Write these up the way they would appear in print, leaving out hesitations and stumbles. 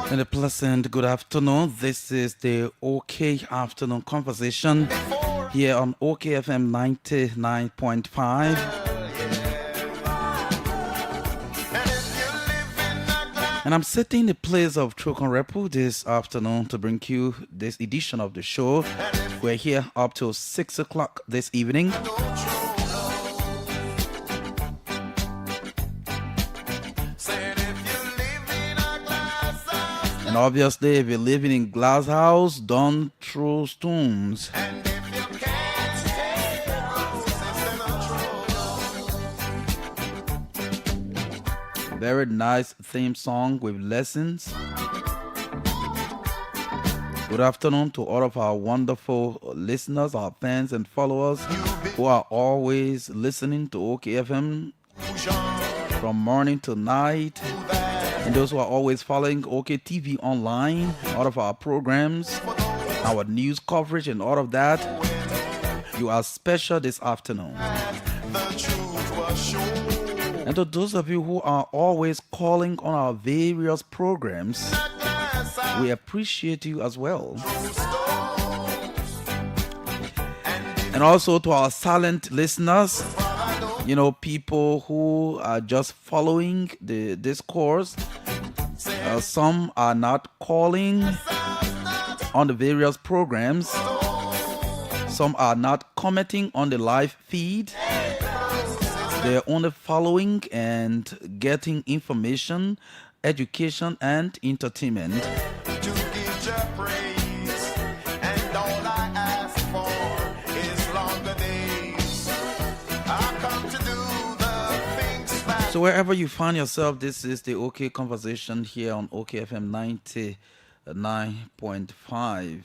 And a pleasant good afternoon. This is the OK Afternoon Conversation here on OKFM 99.5. And I'm setting the place of Trocon Repu this afternoon to bring you this edition of the show. We're here up till 6 o'clock this evening. And obviously, if you're living in glass house, don't throw stones. Very nice theme song with lessons. Good afternoon to all of our wonderful listeners, our fans and followers who are always listening to OKFM from morning to night. And those who are always following OK TV online, all of our programs, our news coverage and all of that, you are special this afternoon. And to those of you who are always calling on our various programs, we appreciate you as well. And also to our silent listeners, people who are just following the discourse. Some are not calling on the various programs. Some are not commenting on the live feed. They're only following and getting information, education, and entertainment. So wherever you find yourself, this is the OK Conversation here on OKFM 99.5,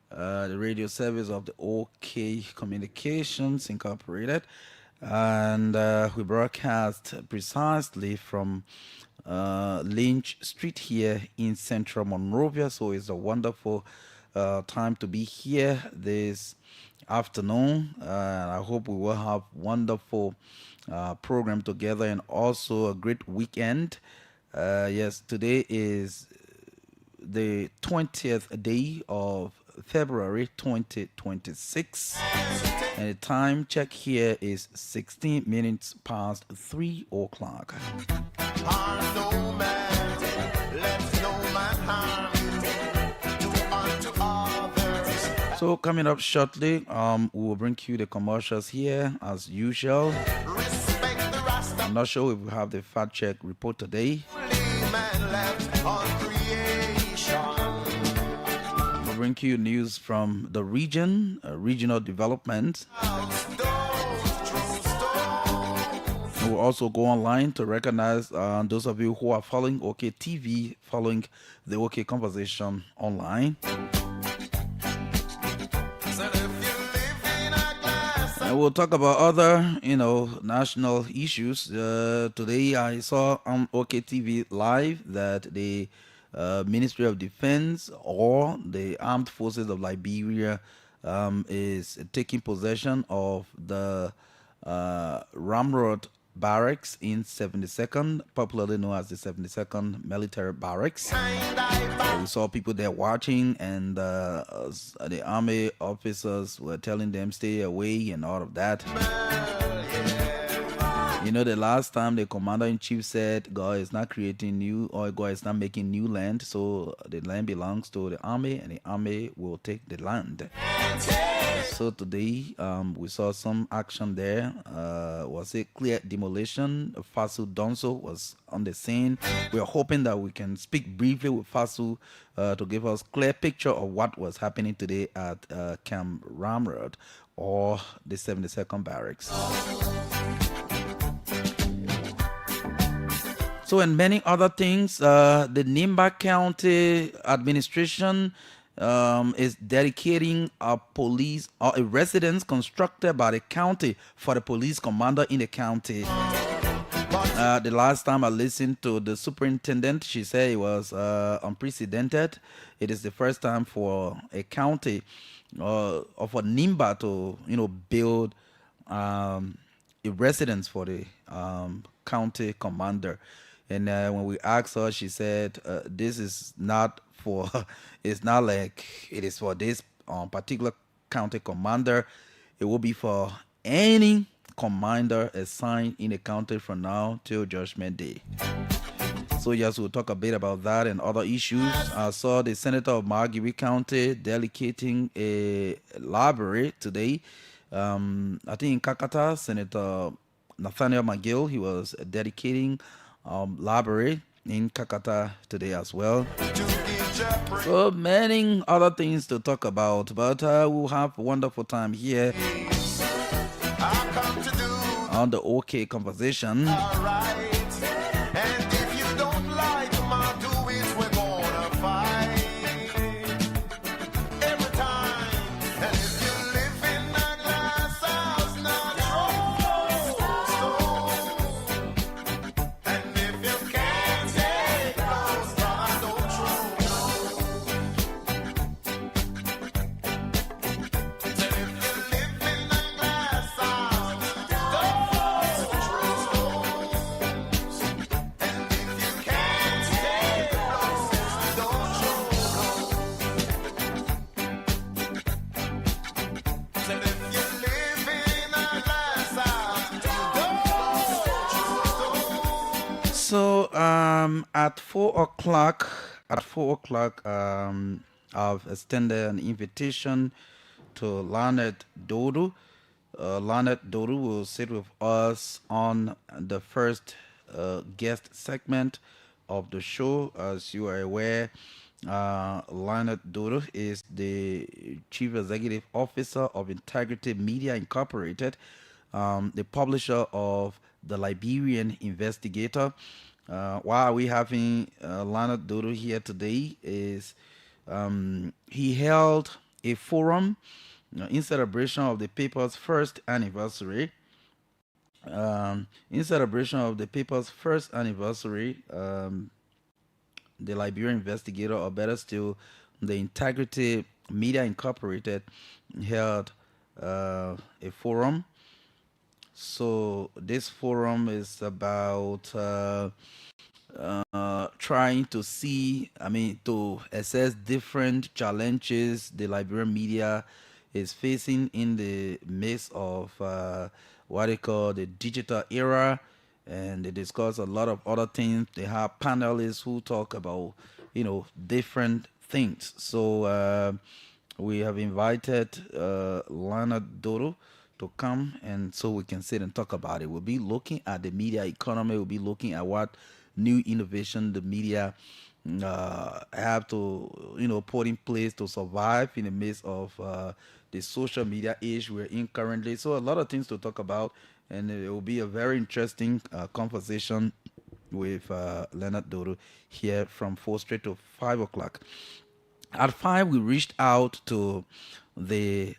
the radio service of the OK Communications Incorporated. And we broadcast precisely from Lynch Street here in Central Monrovia. So it's a wonderful time to be here this afternoon. I hope we will have wonderful program together and also a great weekend. Yes, today is the 20th day of February 2026, and the time check here is 16 minutes past 3 o'clock. So coming up shortly, we will bring you the commercials here as usual. I'm not sure if we have the fact check report today. We'll bring you news from the region, regional development. We'll also go online to recognize those of you who are following OK TV, following the OK Conversation online. And we'll talk about other, national issues. Today I saw on OK TV Live that the Ministry of Defense or the Armed Forces of Liberia is taking possession of the Ramrod Barracks in 72nd, popularly known as the 72nd Military Barracks. We saw people there watching, and the army officers were telling them stay away and all of that. The last time the commander-in-chief said God is not creating new, or God is not making new land, so the land belongs to the army and the army will take the land. So today we saw some action there. Was a clear demolition. Fasu Donso was on the scene. We are hoping that we can speak briefly with Fasu to give us clear picture of what was happening today at Camp Ramrod or the 72nd Barracks. So, and many other things, the Nimba County administration is dedicating a police or a residence constructed by the county for the police commander in the county. The last time I listened to the superintendent, she said it was unprecedented. It is the first time for a county of a Nimba to build a residence for the county commander. And when we asked her, she said, "This is not for. It's not like it is for this particular county commander. It will be for any commander assigned in a county from now till Judgment Day." So yes, we'll talk a bit about that and other issues. I saw the senator of Margibi County dedicating a library today. I think in Kakata, Senator Nathaniel McGill, he was dedicating library in Kakata today as well. So many other things to talk about, but we'll have a wonderful time here on the OK Conversation. So at 4 o'clock, I've extended an invitation to Leonard Dodu. Leonard Dodu will sit with us on the first guest segment of the show. As you are aware, Leonard Dodu is the Chief Executive Officer of Integrity Media Incorporated, the publisher of The Liberian Investigator. Why are we having Leonard Dodu here today is he held a forum in celebration of the paper's first anniversary. The Liberian Investigator, or better still, the Integrity Media Incorporated, held a forum. So this forum is about trying to to assess different challenges the Liberian media is facing in the midst of what they call the digital era, and they discuss a lot of other things. They have panelists who talk about different things. So we have invited Leonard Dodo to come, and so we can sit and talk about it. We'll be looking at the media economy. We'll be looking at what new innovation the media have to put in place to survive in the midst of the social media age we're in currently. So a lot of things to talk about, and it will be a very interesting conversation with Leonard Dodo here from 4 straight to 5 o'clock. At 5, we reached out to the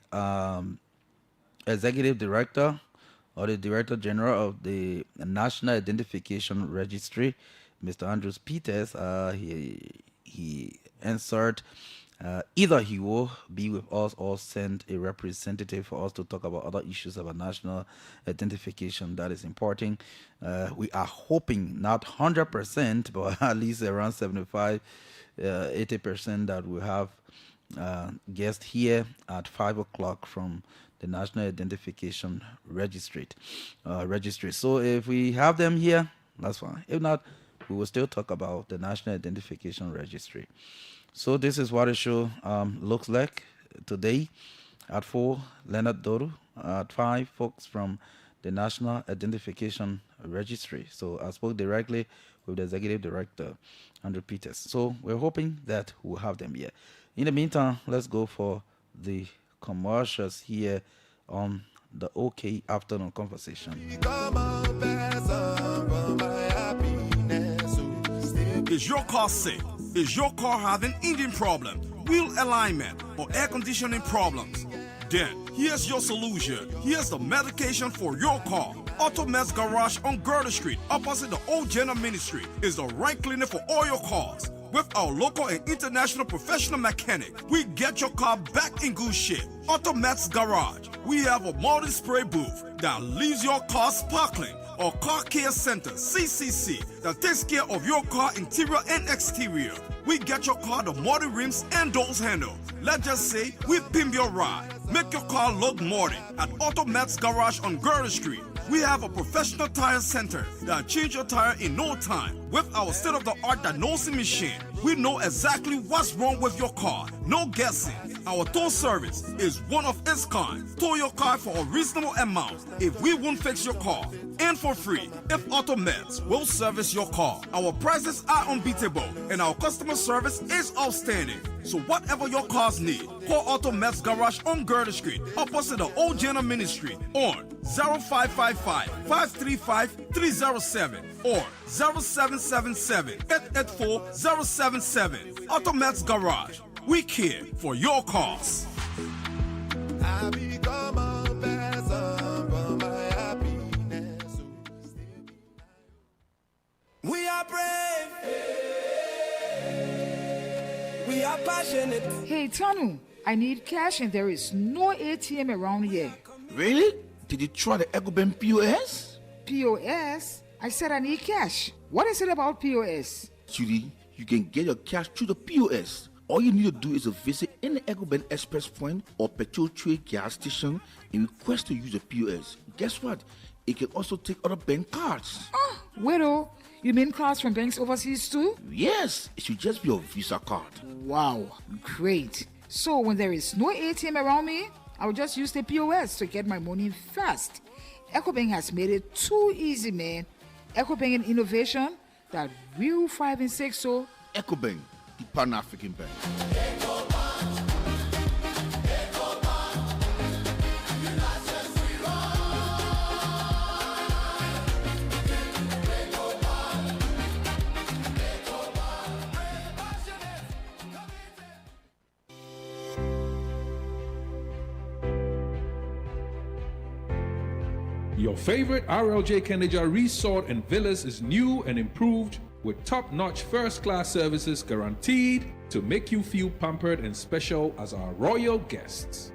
executive director or the director general of the National Identification Registry, Mr. Andrews Peters. He answered either he will be with us or send a representative for us to talk about other issues about national identification. That is important. We are hoping not 100%, but at least around 75, 80% that we have guests here at 5 o'clock from the National Identification Registry. So if we have them here, that's fine. If not, we will still talk about the National Identification Registry. So this is what the show looks like today. At 4, Leonard Dodo. At 5, folks from the National Identification Registry. So I spoke directly with the Executive Director, Andrew Peters. So we're hoping that we'll have them here. In the meantime, let's go for the commercials here on the OK Afternoon Conversation. Is your car sick? Is your car having engine problem, wheel alignment, or air conditioning problems? Then, here's your solution. Here's the medication for your car. Automed's Garage on Girdle Street, opposite the Old General Ministry, is the right clinic for all your cars. With our local and international professional mechanic, we get your car back in good shape. Automed's Garage. We have a multi-spray booth that leaves your car sparkling or Car Care Center, CCC, that takes care of your car interior and exterior. We get your car the modern rims and doors handle. Let's just say we pimp your ride. Make your car look modern at Automats Garage on Gurley Street. We have a professional tire center that change your tire in no time. With our state-of-the-art diagnosing machine, we know exactly what's wrong with your car. No guessing. Our tow service is one of its kind. Tow your car for a reasonable amount if we won't fix your car. And for free if Automats will service your car. Our prices are unbeatable and our customer service is outstanding. So whatever your cars need, call Automats Garage on Gurley Street, opposite the Old Jana Ministry on 0555-535-307 or 0777-884-077. Automats Garage. We care for your cars. I become a vessel for my happiness. We are brave. We are passionate. Hey, Tanu, I need cash and there is no ATM around here. Really? Did you try the EcoBank POS? POS? I said I need cash. What is it about POS? Judy, you can get your cash through the POS. All you need to do is to visit any EcoBank Express point or petrol trade gas station and request to use the POS. Guess what? It can also take other bank cards. Oh, widow, you mean cards from banks overseas too? Yes, it should just be your Visa card. Wow, great. So when there is no ATM around me, I will just use the POS to get my money fast. EcoBank has made it too easy, man. EcoBank and innovation that real 5 and 6 so. EcoBank, the Pan-African Bank. Your favorite RLJ Canada Resort and Villas is new and improved with top-notch first-class services guaranteed to make you feel pampered and special as our royal guests.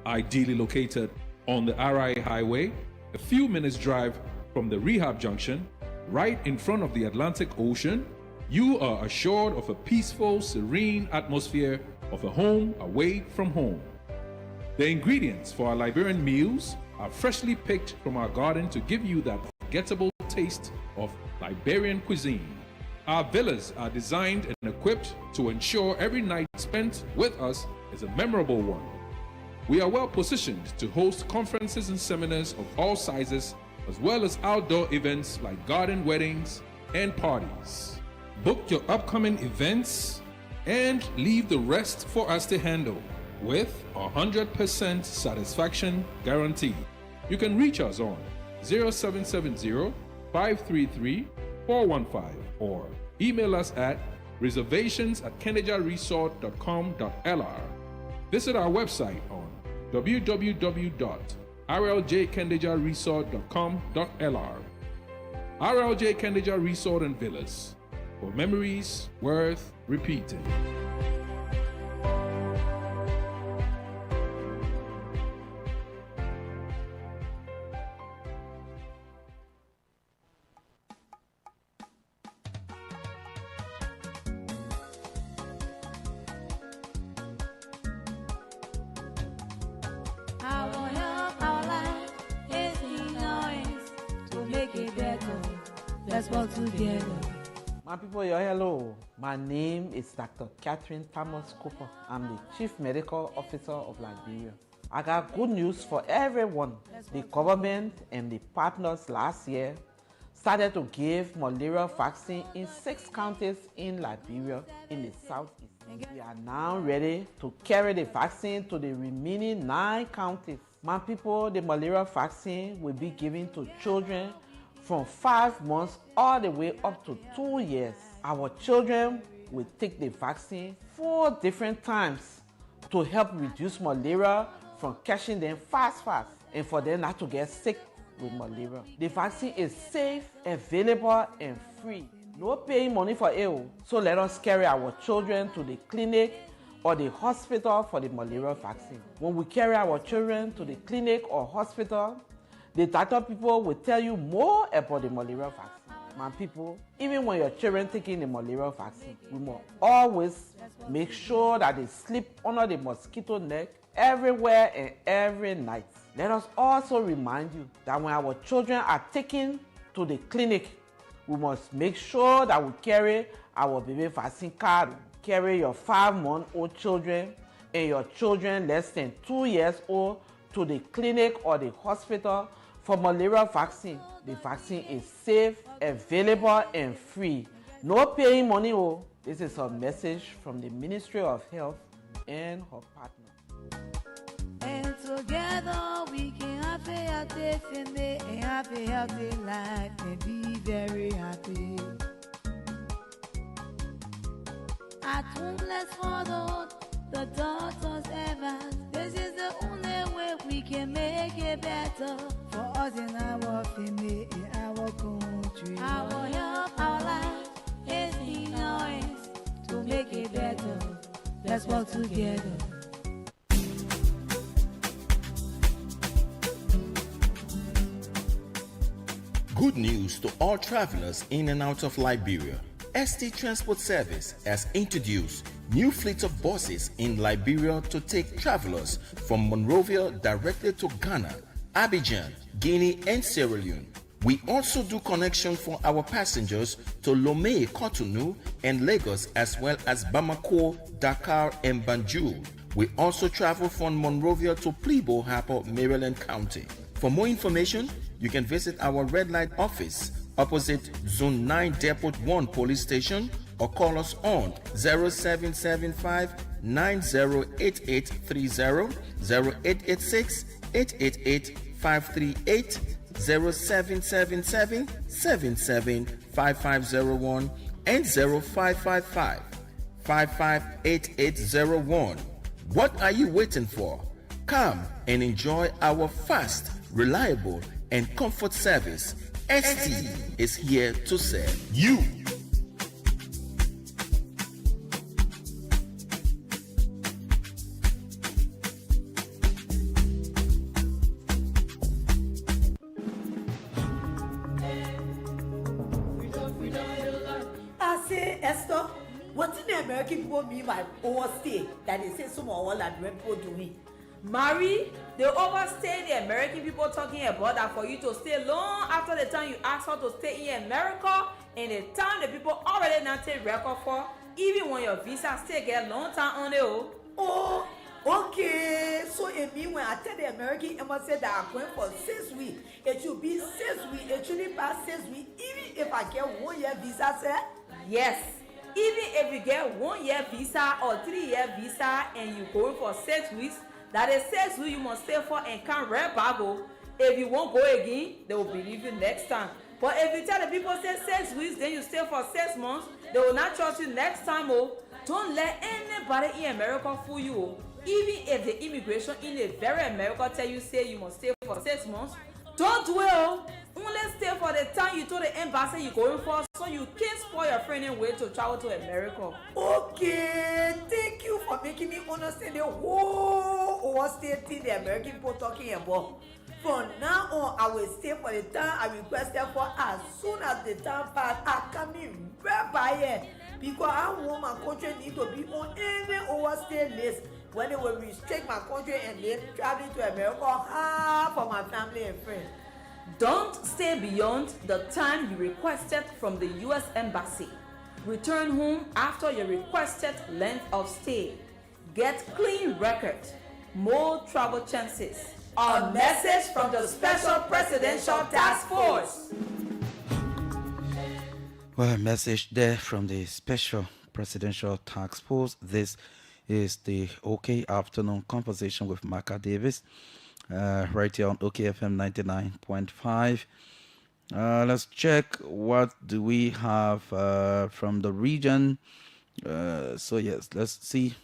Ideally located on the RI Highway, a few minutes drive from the rehab junction, right in front of the Atlantic Ocean, you are assured of a peaceful, serene atmosphere of a home away from home. The ingredients for our Liberian meals are freshly picked from our garden to give you that forgettable taste of Liberian cuisine. Our villas are designed and equipped to ensure every night spent with us is a memorable one. We are well positioned to host conferences and seminars of all sizes, as well as outdoor events like garden weddings and parties. Book your upcoming events and leave the rest for us to handle with 100% satisfaction guarantee. You can reach us on 0770-533-415 or email us at reservations@kennejaresort.com.lr. Visit our website on www.rljkennejaresort.com.lr. RLJ Kenneja Resort and Villas, for memories worth repeating. Our help, our life is in noise to make it better. Let's work together. My people, hello. My name is Dr. Catherine Thomas Cooper. I'm the Chief Medical Officer of Liberia. I got good news for everyone. The government and the partners last year started to give malaria vaccine in 6 counties in Liberia in the southeast. We are now ready to carry the vaccine to the remaining 9 counties. My people, the malaria vaccine will be given to children from 5 months all the way up to 2 years. Our children will take the vaccine 4 different times to help reduce malaria from catching them fast and for them not to get sick with malaria. The vaccine is safe, available and free. No paying money for it. So let us carry our children to the clinic or the hospital for the malaria vaccine. When we carry our children to the clinic or hospital, The doctor people will tell you more about the malaria vaccine. My people, even when your children taking the malaria vaccine, we must always make sure that they sleep under the mosquito net everywhere and every night. Let us also remind you that when our children are taken to the clinic, we must make sure that we carry our baby vaccine card. Carry your 5-month-old children and your children less than 2 years old to the clinic or the hospital for malaria vaccine. The vaccine is safe, available, and free. No paying money. Oh, this is a message from the Ministry of Health and her partner. And together we can have a healthy family and have a healthy life and be very happy. At home, let's follow the doctor's advice. This is the only way we can make it better for us in our family, in our country. Our health, our life is in our hands to make it better. Let's work together. Good news to all travelers in and out of Liberia. ST Transport Service has introduced new fleet of buses in Liberia to take travelers from Monrovia directly to Ghana, Abidjan, Guinea, and Sierra Leone. We also do connection for our passengers to Lomé, Cotonou, and Lagos, as well as Bamako, Dakar, and Banjul. We also travel from Monrovia to Plebo Harbour, Maryland County. For more information, you can visit our red light office opposite Zone 9 Depot 1 Police Station or call us on 0775 908830, 0886 888 538, 0777 775501, and 0555 558801. What are you waiting for? Come and enjoy our fast, reliable, and comfort service. ST is here to serve you. I say, Esther, what did the American people mean by overstay that they say some of all that people doing? Marie, they overstay the American people talking about that for you to stay long after the time you ask her to stay in America and the time the people already not take record for, even when your visa still get long time on it. Oh, okay. So it means when I tell the American embassy that I'm going for 6 weeks, it should be 6 weeks. It shouldn't pass 6 weeks, even if I get 1 year visa, sir? Yes. Even if you get 1 year visa or 3 year visa and you going for 6 weeks, that is 6 weeks you must stay for and can't rent bago. If you won't go again, they will believe you next time. But if you tell the people say 6 weeks, then you stay for 6 months, they will not trust you next time. Oh, don't let anybody in America fool you. Oh. Even if the immigration in the very America tell you say you must stay for 6 months, don't do it. Oh. Only stay for the time you told the embassy you're going for, so you can't spoil your friend and way to travel to America. Okay, thank you for making me understand the whole overstay thing the American people talking about. From now on, I will stay for the time I requested for. As soon as the time pass, I come in right by here because I want my country need to be on any overstay list. When they will restrict my country and they traveling to America, half for my family and friends. Don't stay beyond the time you requested from the U.S. Embassy. Return home after your requested length of stay. Get clean record. More travel chances. A message from the Special Presidential Task Force. Well, a message there from the Special Presidential Task Force. This is the OK Afternoon Conversation with Marka Davis. Right here on OKFM 99.5. Let's check what do we have from the region. So yes, let's see.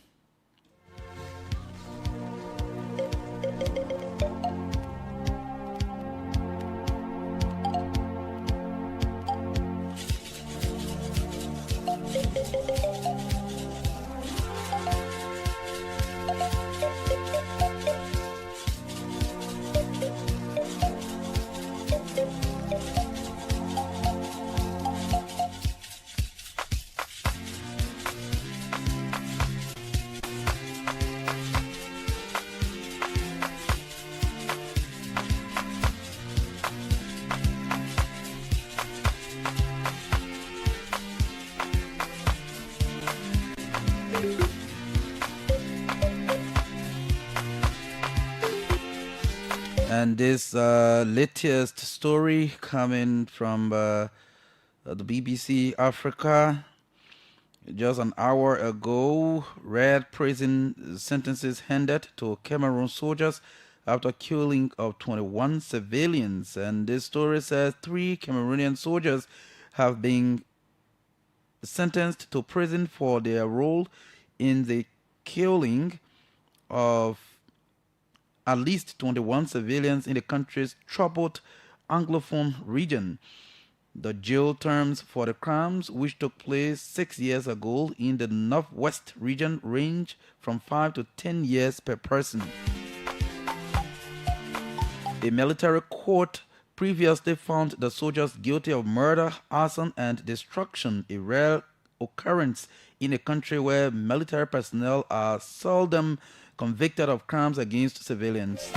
And this latest story coming from the BBC Africa. Just an hour ago, red prison sentences handed to Cameroon soldiers after killing of 21 civilians. And this story says 3 Cameroonian soldiers have been sentenced to prison for their role in the killing of at least 21 civilians in the country's troubled Anglophone region. The jail terms for the crimes, which took place 6 years ago in the Northwest region, range from 5 to 10 years per person. A military court previously found the soldiers guilty of murder, arson, and destruction, a rare occurrence in a country where military personnel are seldom convicted of crimes against civilians.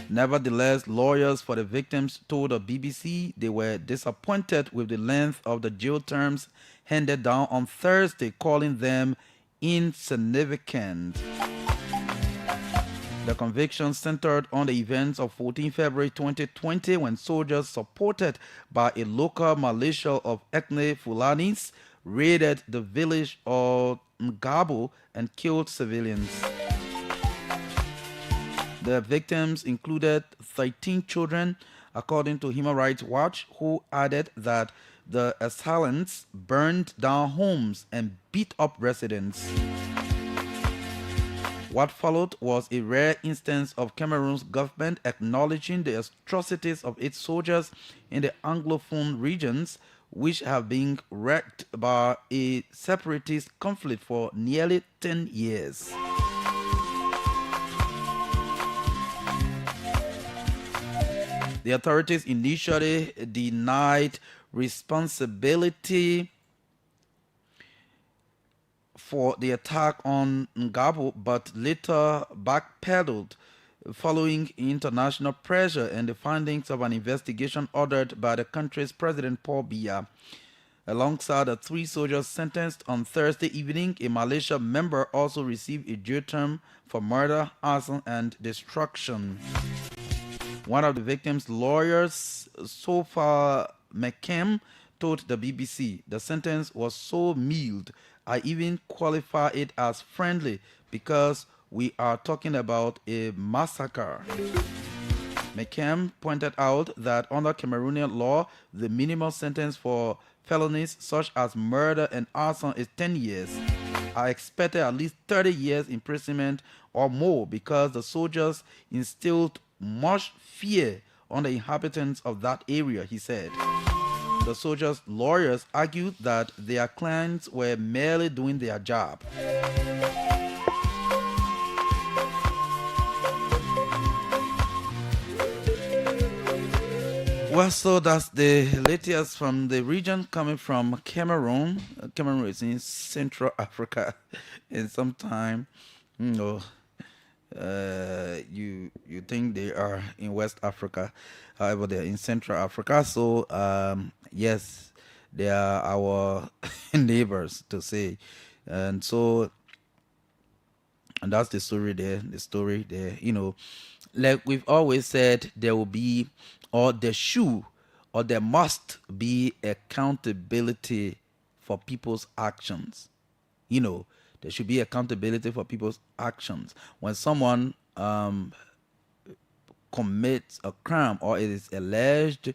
Nevertheless, lawyers for the victims told the BBC they were disappointed with the length of the jail terms handed down on Thursday, calling them insignificant. The conviction centered on the events of 14 February 2020 when soldiers supported by a local militia of ethnic Fulanis raided the village of Ngabo and killed civilians. The victims included 13 children, according to Human Rights Watch, who added that the assailants burned down homes and beat up residents. What followed was a rare instance of Cameroon's government acknowledging the atrocities of its soldiers in the Anglophone regions, which have been wrecked by a separatist conflict for nearly 10 years. The authorities initially denied responsibility for the attack on Ngabo, but later backpedaled following international pressure and the findings of an investigation ordered by the country's President Paul Biya. Alongside the 3 soldiers sentenced on Thursday evening, a Malaysia member also received a jail term for murder, arson, and destruction. One of the victims' lawyers, Sofa McKim, told the BBC the sentence was so mild, I even qualify it as friendly because we are talking about a massacre. McKim pointed out that under Cameroonian law, the minimum sentence for felonies such as murder and arson is 10 years. I expected at least 30 years imprisonment or more because the soldiers instilled much fear on the inhabitants of that area, he said. The soldiers' lawyers argued that their clients were merely doing their job. Well, so that's the latest from the region coming from Cameroon. Cameroon is in Central Africa, and sometime, you you think they are in West Africa, however they're in Central Africa. So yes, they are our neighbors to say, and so and that's the story there. The story there, like we've always said, there will be, or there should, or there must be accountability for people's actions. There should be accountability for people's actions. When someone commits a crime or it is alleged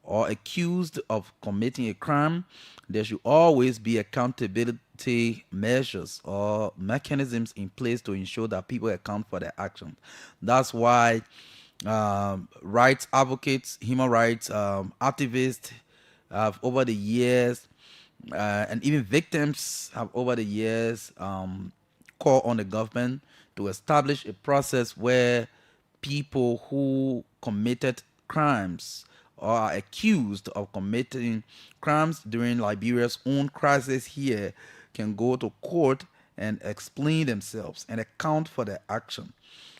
or accused of committing a crime, there should always be accountability measures or mechanisms in place to ensure that people account for their actions. That's why rights advocates, human rights activists have over the years, and even victims have over the years called on the government to establish a process where people who committed crimes or are accused of committing crimes during Liberia's own crisis here can go to court and explain themselves and account for their action.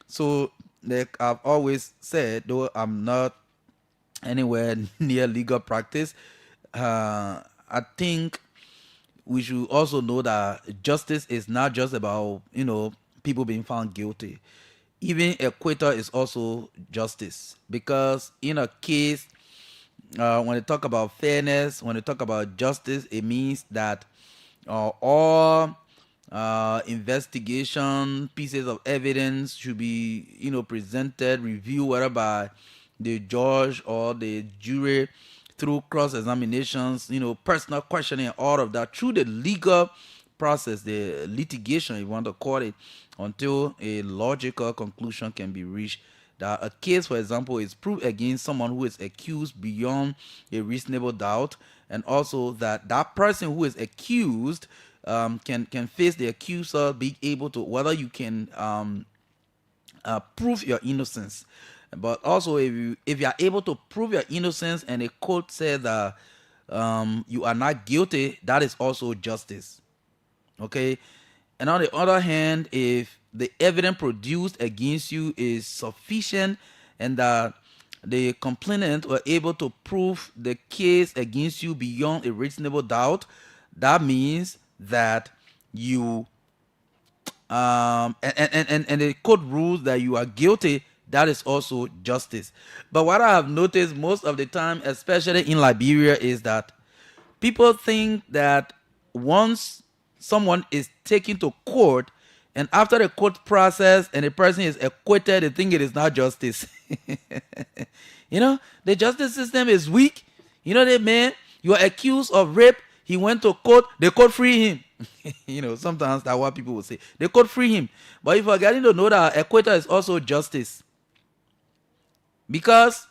So, like I've always said, though I'm not anywhere near legal practice, I think we should also know that justice is not just about, people being found guilty. Even acquittal is also justice, because in a case, when they talk about fairness, when they talk about justice, it means that all investigation pieces of evidence should be, presented, reviewed, whether by the judge or the jury, through cross examinations, personal questioning, all of that, through the legal process, the litigation, if you want to call it, until a logical conclusion can be reached. That a case, for example, is proved against someone who is accused beyond a reasonable doubt, and also that that person who is accused can face the accuser, be able to, whether you can prove your innocence. But also, if you are able to prove your innocence and a court says that you are not guilty, that is also justice. Okay. And on the other hand, if the evidence produced against you is sufficient and that the complainant were able to prove the case against you beyond a reasonable doubt, that means that you and the court rules that you are guilty, that is also justice. But what I have noticed most of the time, especially in Liberia, is that people think that once someone is taken to court and after the court process and the person is acquitted, they think it is not justice. The justice system is weak. The man, you are accused of rape, he went to court, the court free him. Sometimes that's what people will say. They could free him. But if you're getting to know that acquittal is also justice, because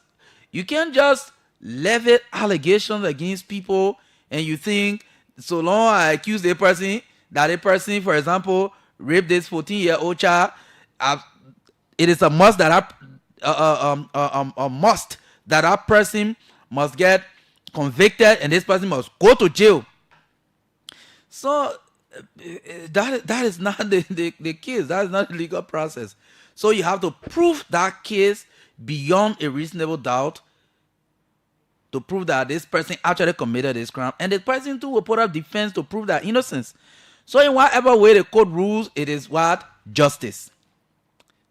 you can't just levy allegations against people and you think, so long I accuse a person, that a person, for example, raped this 14-year-old child, it is a must that a must that that person must get convicted and this person must go to jail. So that is not the case. That is not the legal process. So you have to prove that case beyond a reasonable doubt to prove that this person actually committed this crime, and the person too will put up defense to prove their innocence. So in whatever way the court rules, it is what? Justice.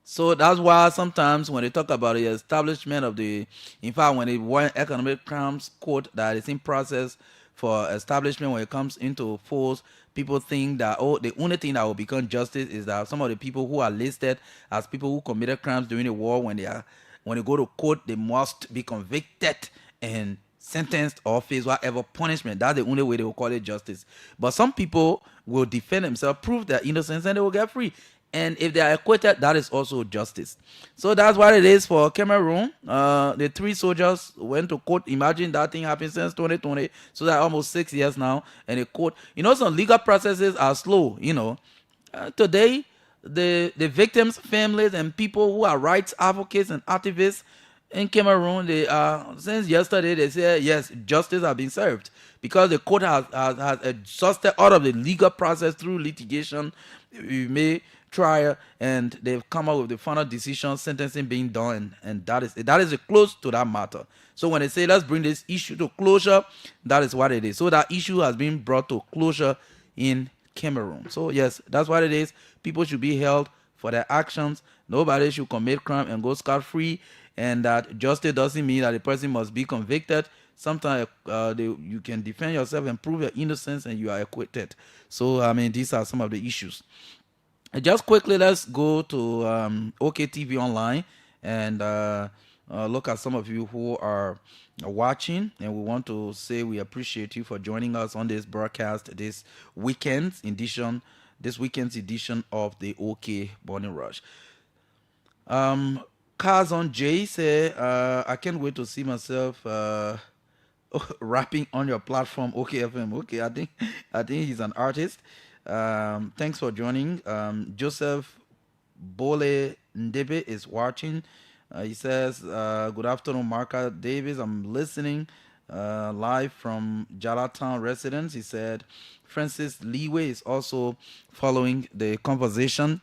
So that's why sometimes when they talk about the establishment of in fact, when they want economic crimes court that is in process for establishment, when it comes into force, people think that, the only thing that will become justice is that some of the people who are listed as people who committed crimes during the war, when they go to court, they must be convicted and sentenced or face whatever punishment. That's the only way they will call it justice. But some people will defend themselves, prove their innocence, and they will get free. And if they are acquitted, that is also justice. So that's what it is for Cameroon. The 3 soldiers went to court. Imagine that thing happened since 2020. So that almost 6 years now. And the court, some legal processes are slow. Today, the victims' families and people who are rights advocates and activists in Cameroon, since yesterday they say yes, justice has been served because the court has exhausted all of the legal process through litigation. We may trial, and they've come up with the final decision, sentencing being done, and that is a close to that matter. So when they say let's bring this issue to closure, that is what it is. So that issue has been brought to closure in Cameroon. So yes, that's what it is. People should be held for their actions. Nobody should commit crime and go scot-free, and that justice doesn't mean that the person must be convicted. Sometimes you can defend yourself and prove your innocence and you are acquitted. So these are some of the issues. Just quickly, let's go to OKTV Online and look at some of you who are watching. And we want to say we appreciate you for joining us on this broadcast, this weekend's edition of the OK Morning Rush. Kazon J say, I can't wait to see myself rapping on your platform, OKFM. Okay, I think he's an artist. Thanks for joining. Joseph Bole Ndebe is watching. He says, good afternoon, Marka Davis. I'm listening live from Jalatown residence. He said, Francis Leeway is also following the conversation.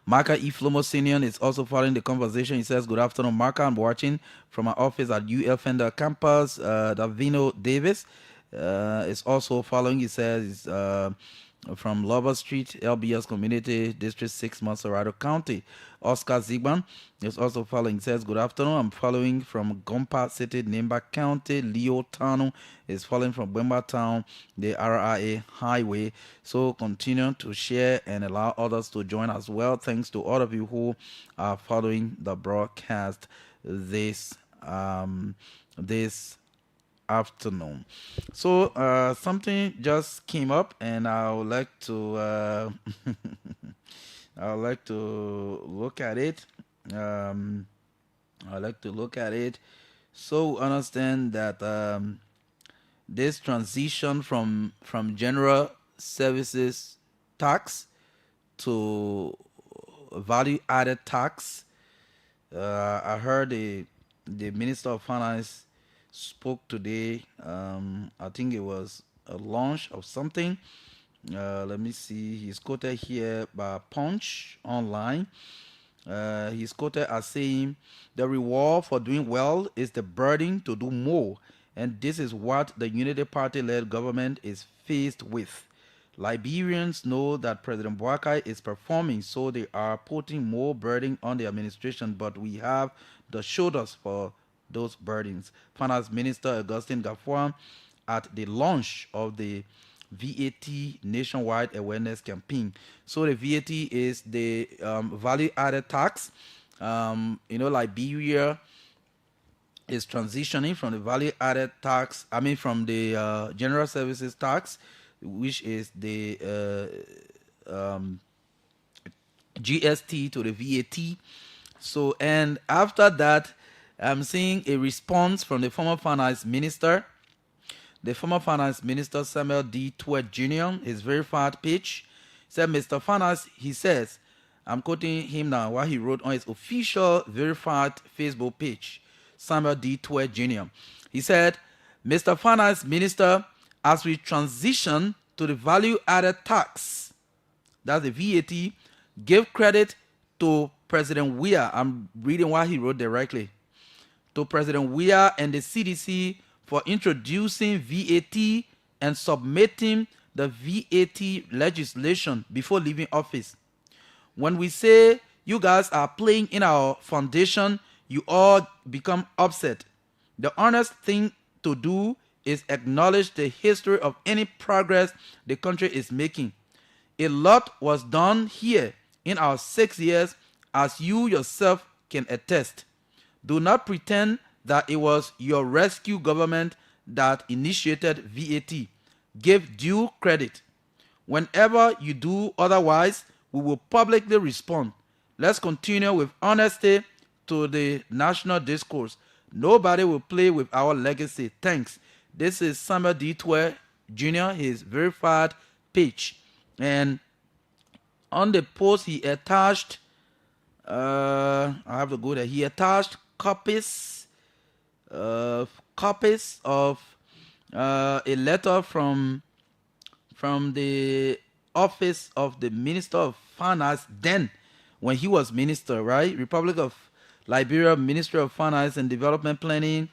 Marka Iflomo Senior is also following the conversation. He says, good afternoon, Marka. I'm watching from our office at UL Fender campus. Davino Davis is also following. He says from Lover Street, LBS Community District 6, Monserrato County. Oscar Zigban is also following. Says, good afternoon. I'm following from Gompa City, Nimba County. Leo Tano is following from Bemba Town, the RIA Highway. So continue to share and allow others to join as well. Thanks to all of you who are following the broadcast this afternoon. So something just came up, and I would like to I would like to look at it. Um, I would like to look at it. So understand that this transition from general services tax to value added tax. I heard the Minister of Finance spoke today. I think it was a launch of something. Let me see. He's quoted here by Punch Online. He's quoted as saying, "The reward for doing well is the burden to do more, and this is what the Unity Party-led government is faced with. Liberians know that President Boakai is performing, so they are putting more burden on the administration, but we have the shoulders for those burdens." Finance Minister Augustine Gafuan at the launch of the VAT nationwide awareness campaign. So the VAT is the value added tax. Liberia is transitioning from the value added tax, from the general services tax, which is the GST, to the VAT. So, and after that, I'm seeing a response from the former finance minister. The former finance minister, Samuel D. Twett Jr., his verified page, said, Mr. Finance, he says, I'm quoting him now, what he wrote on his official verified Facebook page, Samuel D. Twett Jr. He said, Mr. Finance Minister, as we transition to the value added tax, that's the VAT, give credit to President Weah. I'm reading what he wrote directly. To President Weah and the CDC for introducing VAT and submitting the VAT legislation before leaving office. When we say you guys are playing in our foundation, you all become upset. The honest thing to do is acknowledge the history of any progress the country is making. A lot was done here in our 6 years, as you yourself can attest. Do not pretend that it was your rescue government that initiated VAT. Give due credit. Whenever you do otherwise, we will publicly respond. Let's continue with honesty to the national discourse. Nobody will play with our legacy. Thanks. This is Samuel D. Twett Jr., his verified page. And on the post, he attached, I have to go there. He attached copies of a letter from the office of the Minister of Finance then, when he was minister, right? Republic of Liberia, Ministry of Finance and Development Planning,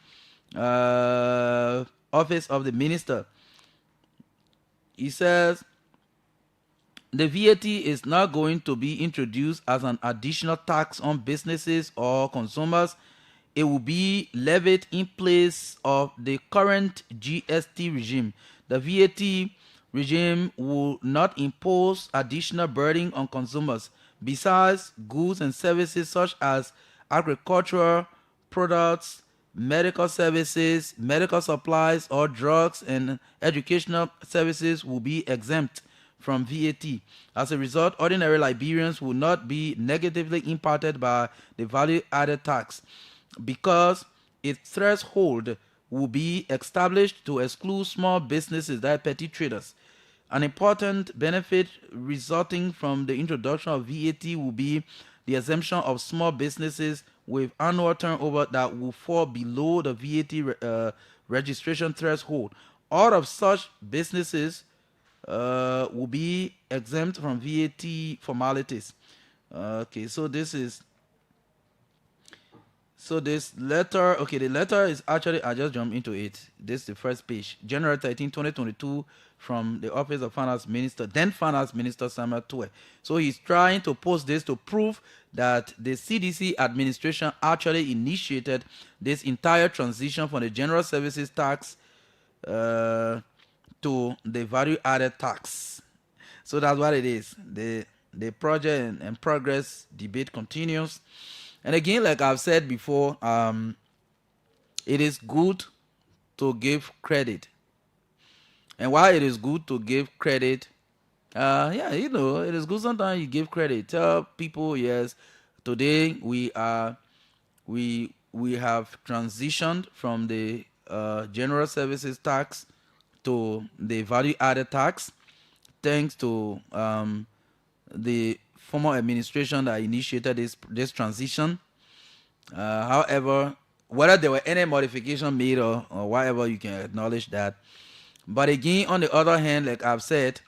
office of the minister. He says, the VAT is not going to be introduced as an additional tax on businesses or consumers. It will be levied in place of the current GST regime. The VAT regime will not impose additional burden on consumers. Besides, goods and services such as agricultural products, medical services, medical supplies, or drugs and educational services will be exempt from VAT. As a result, ordinary Liberians will not be negatively impacted by the value added tax, because its threshold will be established to exclude small businesses, that petty traders. An important benefit resulting from the introduction of VAT will be the exemption of small businesses with annual turnover that will fall below the VAT registration threshold. All of such businesses will be exempt from VAT formalities. Okay, so this is So this letter, okay, the letter is actually, I just jumped into it. This is the first page. January 13, 2022, from the Office of Finance Minister, then Finance Minister Samuel Tue. So he's trying to post this to prove that the CDC administration actually initiated this entire transition from the general services tax to the value added tax. So that's what it is. The project and progress debate continues. And again, like I've said before, it is good to give credit. And while it is good to give credit, yeah, you know, it is good sometimes you give credit. Tell people, yes, today we have transitioned from the general services tax to the value added tax, thanks to the former administration that initiated this transition. However, whether there were any modification made or whatever, you can acknowledge that. But again, on the other hand, like I've said,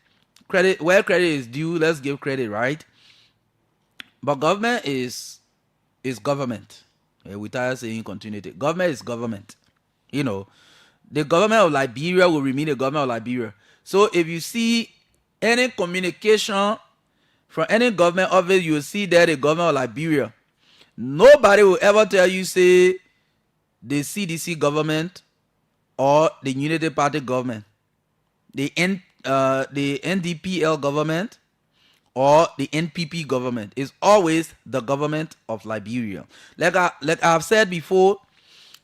credit where credit is due, let's give credit, right? But government is government. Without saying continuity, government is government. You know, the government of Liberia will remain the government of Liberia. So if you see any communication from any government office, you will see there the government of Liberia. Nobody will ever tell you, say, the CDC government or the Unity Party government, the NDPL government or the NPP government. Is always the government of Liberia. Like I've said before,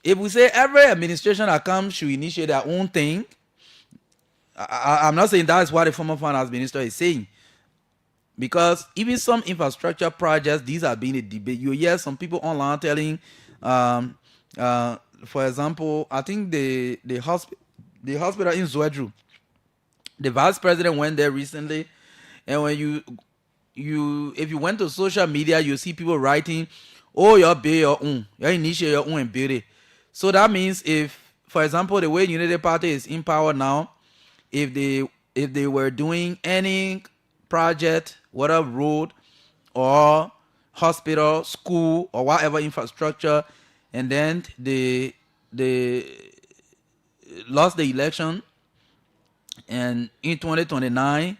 if we say every administration that comes should initiate their own thing, I'm not saying that's what the former finance minister is saying. Because even some infrastructure projects, these are being a debate. You hear some people online telling, for example, I think the hospital in Zwedru, the vice president went there recently, and when if you went to social media, you see people writing, "Oh, you build your own, you initiate your own and build it." So that means if, for example, the way Unity Party is in power now, if they were doing any project, whether road or hospital, school, or whatever infrastructure, and then they lost the election, and in 2029,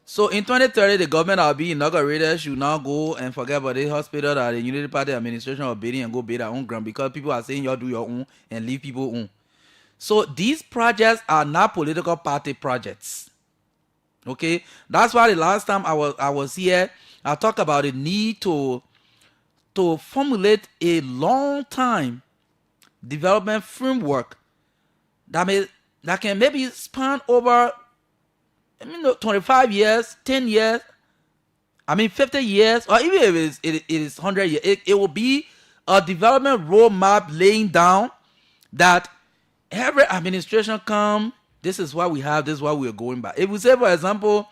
so in 2030 the government will be inaugurated, should now go and forget about the hospital that the Unity Party administration are building and go build their own ground, because people are saying y'all do your own and leave people own. So these projects are not political party projects. Okay, that's why the last time I was here, I talked about the need to formulate a long time development framework that can maybe span over 25 years, 10 years, 50 years, or even if it is 100 years. It will be a development roadmap laying down that every administration come, this is what we have, this is what we are going by. If we say, for example,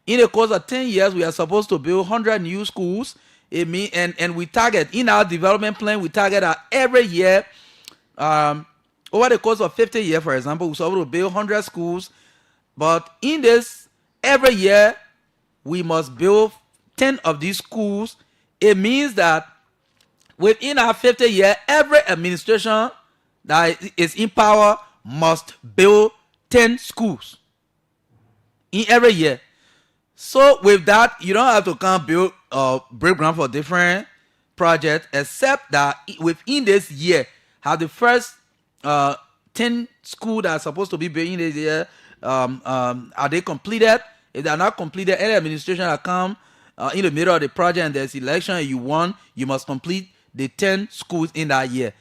in the course of 10 years, we are supposed to build 100 new schools, and we target, in our development plan, we target that every year, over the course of 50 years, for example, we're supposed to build 100 schools, but in this, every year, we must build 10 of these schools. It means that within our 50 years, every administration that is in power must build 10 schools in every year. So with that, you don't have to come build break ground for different projects, except that within this year, have the first 10 schools that are supposed to be built in this year, are they completed? If they are not completed, any administration that come in the middle of the project and there's election and you won, you must complete the 10 schools in that year.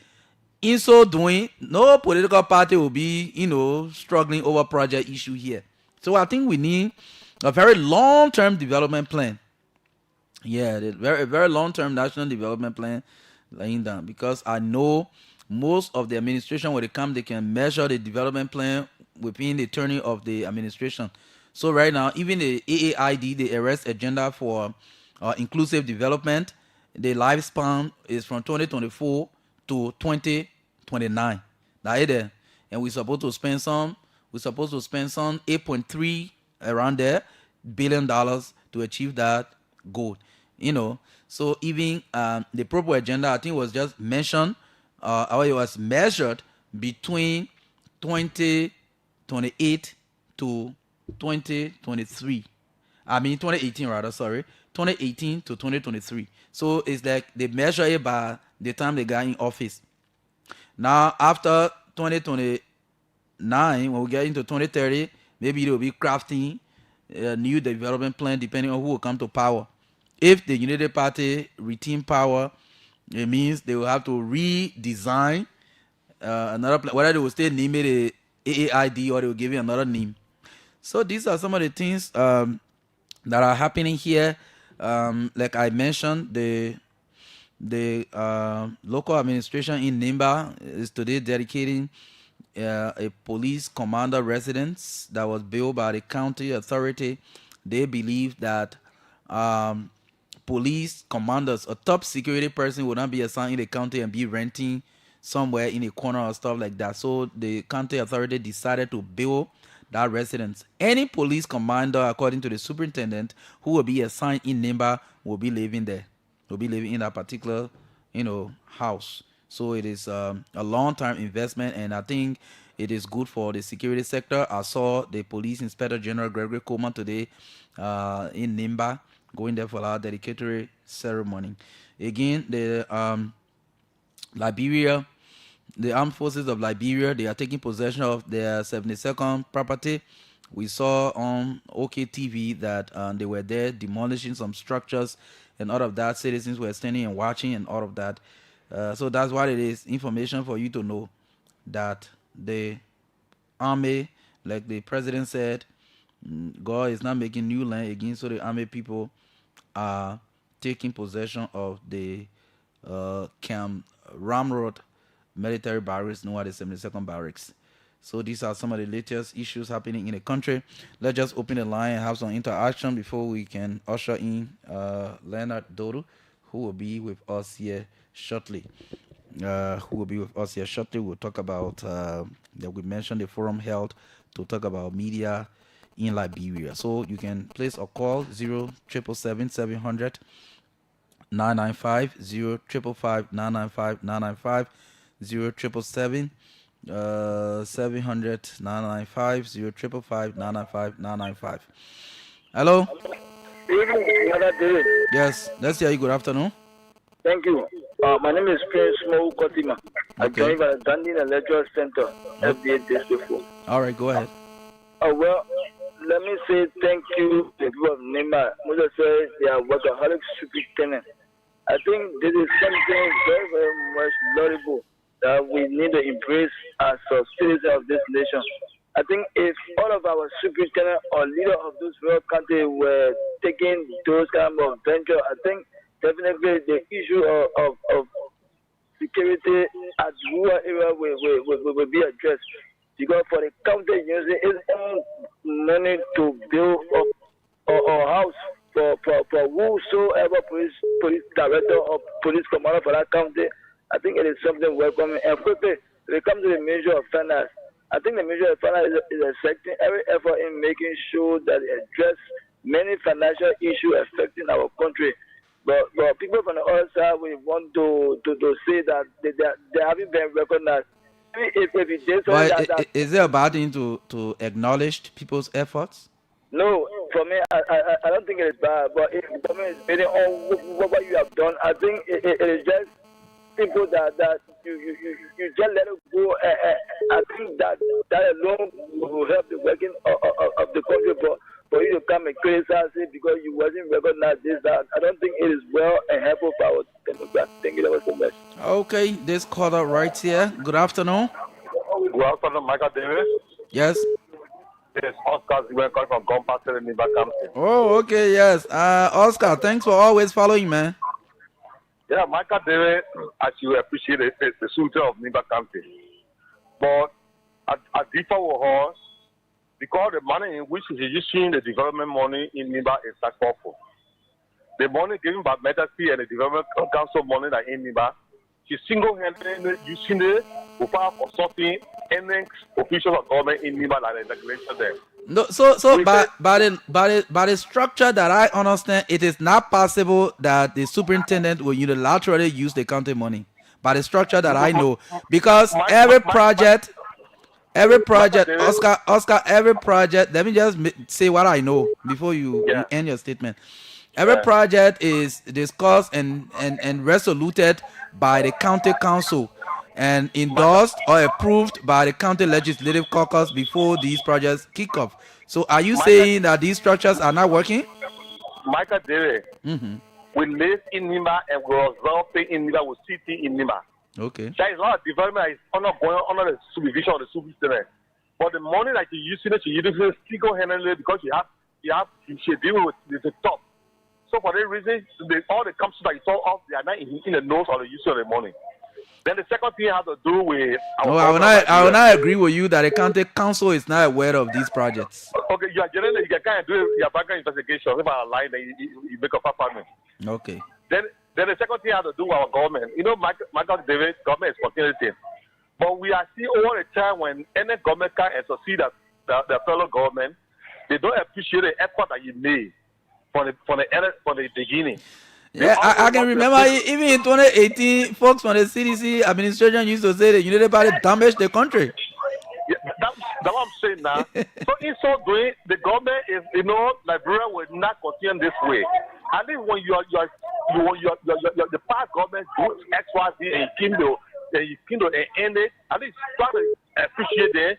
In so doing, no political party will be, struggling over project issue here. So I think we need a very long-term development plan. Yeah, the very, very long-term national development plan laying down, because I know most of the administration, when they come, they can measure the development plan within the turning of the administration. So right now, even the AAID, the arrest agenda for inclusive development, the lifespan is from 2024 to 2029. Now there, and we're supposed to spend some 8.3 around there $billion to achieve that goal. So even the proper agenda, I think, was just mentioned or it was measured between 2028 to 2023. I mean 2018 rather, sorry. 2018 to 2023. So it's like they measure it by the time they got in office. Now after 2029, when we get into 2030, maybe they will be crafting a new development plan depending on who will come to power. If the United Party retain power, it means they will have to redesign another plan, whether they will still name it a AAID or they will give it another name. So these are some of the things that are happening here. Like I mentioned, the local administration in Nimba is today dedicating a police commander residence that was built by the county authority. They believe that police commanders, a top security person, would not be assigned in the county and be renting somewhere in a corner or stuff like that. So the county authority decided to build that residence. Any police commander, according to the superintendent, who will be assigned in Nimba will be living there. Will be living in that particular, house. So it is a long-term investment, and I think it is good for the security sector. I saw the police inspector general Gregory Coleman today in Nimba, going there for our dedicatory ceremony. Again, the Liberia, the armed forces of Liberia, they are taking possession of their 72nd property. We saw on OKTV that they were there demolishing some structures and all of that. Citizens were standing and watching and all of that. So that's what it is, information for you to know that the army, like the president said, God is not making new land again, so the army people are taking possession of the Camp Ramrod military barracks, known as the 72nd barracks. So these are some of the latest issues happening in the country. Let's just open the line and have some interaction before we can usher in Leonard Dodo, who will be with us here shortly. We'll talk about that we mentioned the forum held to talk about media in Liberia. So you can place a call 0777 700 995 0555 995 995 0777 700 995 0555 995 995. Hello. Yes, let's hear you. Good afternoon. Thank you. My name is Prince Mo Kotima. I joined by the Gandhi Electoral Center, FBA District 4. All right, go ahead. Well, let me say thank you to the people of Nimba. Moses said they are workaholic superintendent. I think this is something very, very much laudable that we need to embrace as a citizen of this nation. I think if all of our superintendents or leaders of those rural countries were taking those kind of venture, I think definitely the issue of security at rural area will be addressed. Because for the county using its own money to build a house for whosoever police director or police commander for that county, I think it is something welcoming. And quickly, when it comes to the Ministry of Finance, I think the Ministry of Finance is accepting every effort in making sure that it address many financial issues affecting our country. But people from the other side, we want to say that they haven't been recognized. Is it a bad thing to acknowledge people's efforts? No, for me, I don't think it is bad. But if the government is bidding on what you have done, I think it is just simple that you just let it go. I think that alone will help the working of the country. But for you to come and criticize it because you wasn't recognized this, that I don't think it is well and helpful for our Democrats. Thank you so much. Okay, this caller right here. Good afternoon. Good afternoon, Marka Davis. Yes. Yes, Oscar Ziwenko from Gompasser in Nimba County. Oh, okay, yes. Oscar, thanks for always following, man. Yeah, Marka Davis, as you appreciate it, is the soldier of Nimba County. But I differ with us because the money in which he's using the development money in Nimba is that powerful. The money given by Medasi and the development council money that in Nimba, she's single-handedly using it without consulting any official of government in Nimba like the regulation there. No, by the structure that I understand, it is not possible that the superintendent will unilaterally use the county money. by the structure that I know, because every project, Oscar, every project. Let me just say what I know before you end your statement. Every project is discussed and resoluted by the county council and endorsed or approved by the county legislative caucus before these projects kick off. So are you saying that these structures are not working? Michael Dere, we live in Nima and we are developing in Nima, we city in Nima. Okay. There is a lot of development that is going under the supervision of the superintendent. But the money that you use it, you use it single-handedly because you should deal with the top. So for that reason, all the councils that you saw off, they are not in the nose of the use of the money. Then the second thing has to do with no, I will not agree with you that the county council is not aware of these projects. Okay, you can kind of do your background investigation. If I lie, then you make up apartment. Okay. Then the second thing has to do with our government. You know, Michael David, government is continuing. But we are seeing all the time when any government can succeed the fellow government, they don't appreciate the effort that you made from the beginning. Yeah, I can remember even in 2018, folks from the CDC administration used to say the United Party damaged the country. Yeah, that's what I'm saying now. So in so doing, the government is, Liberia will not continue this way. I think when the past government do X, Y, Z and Kindle and end it, at least try to appreciate them.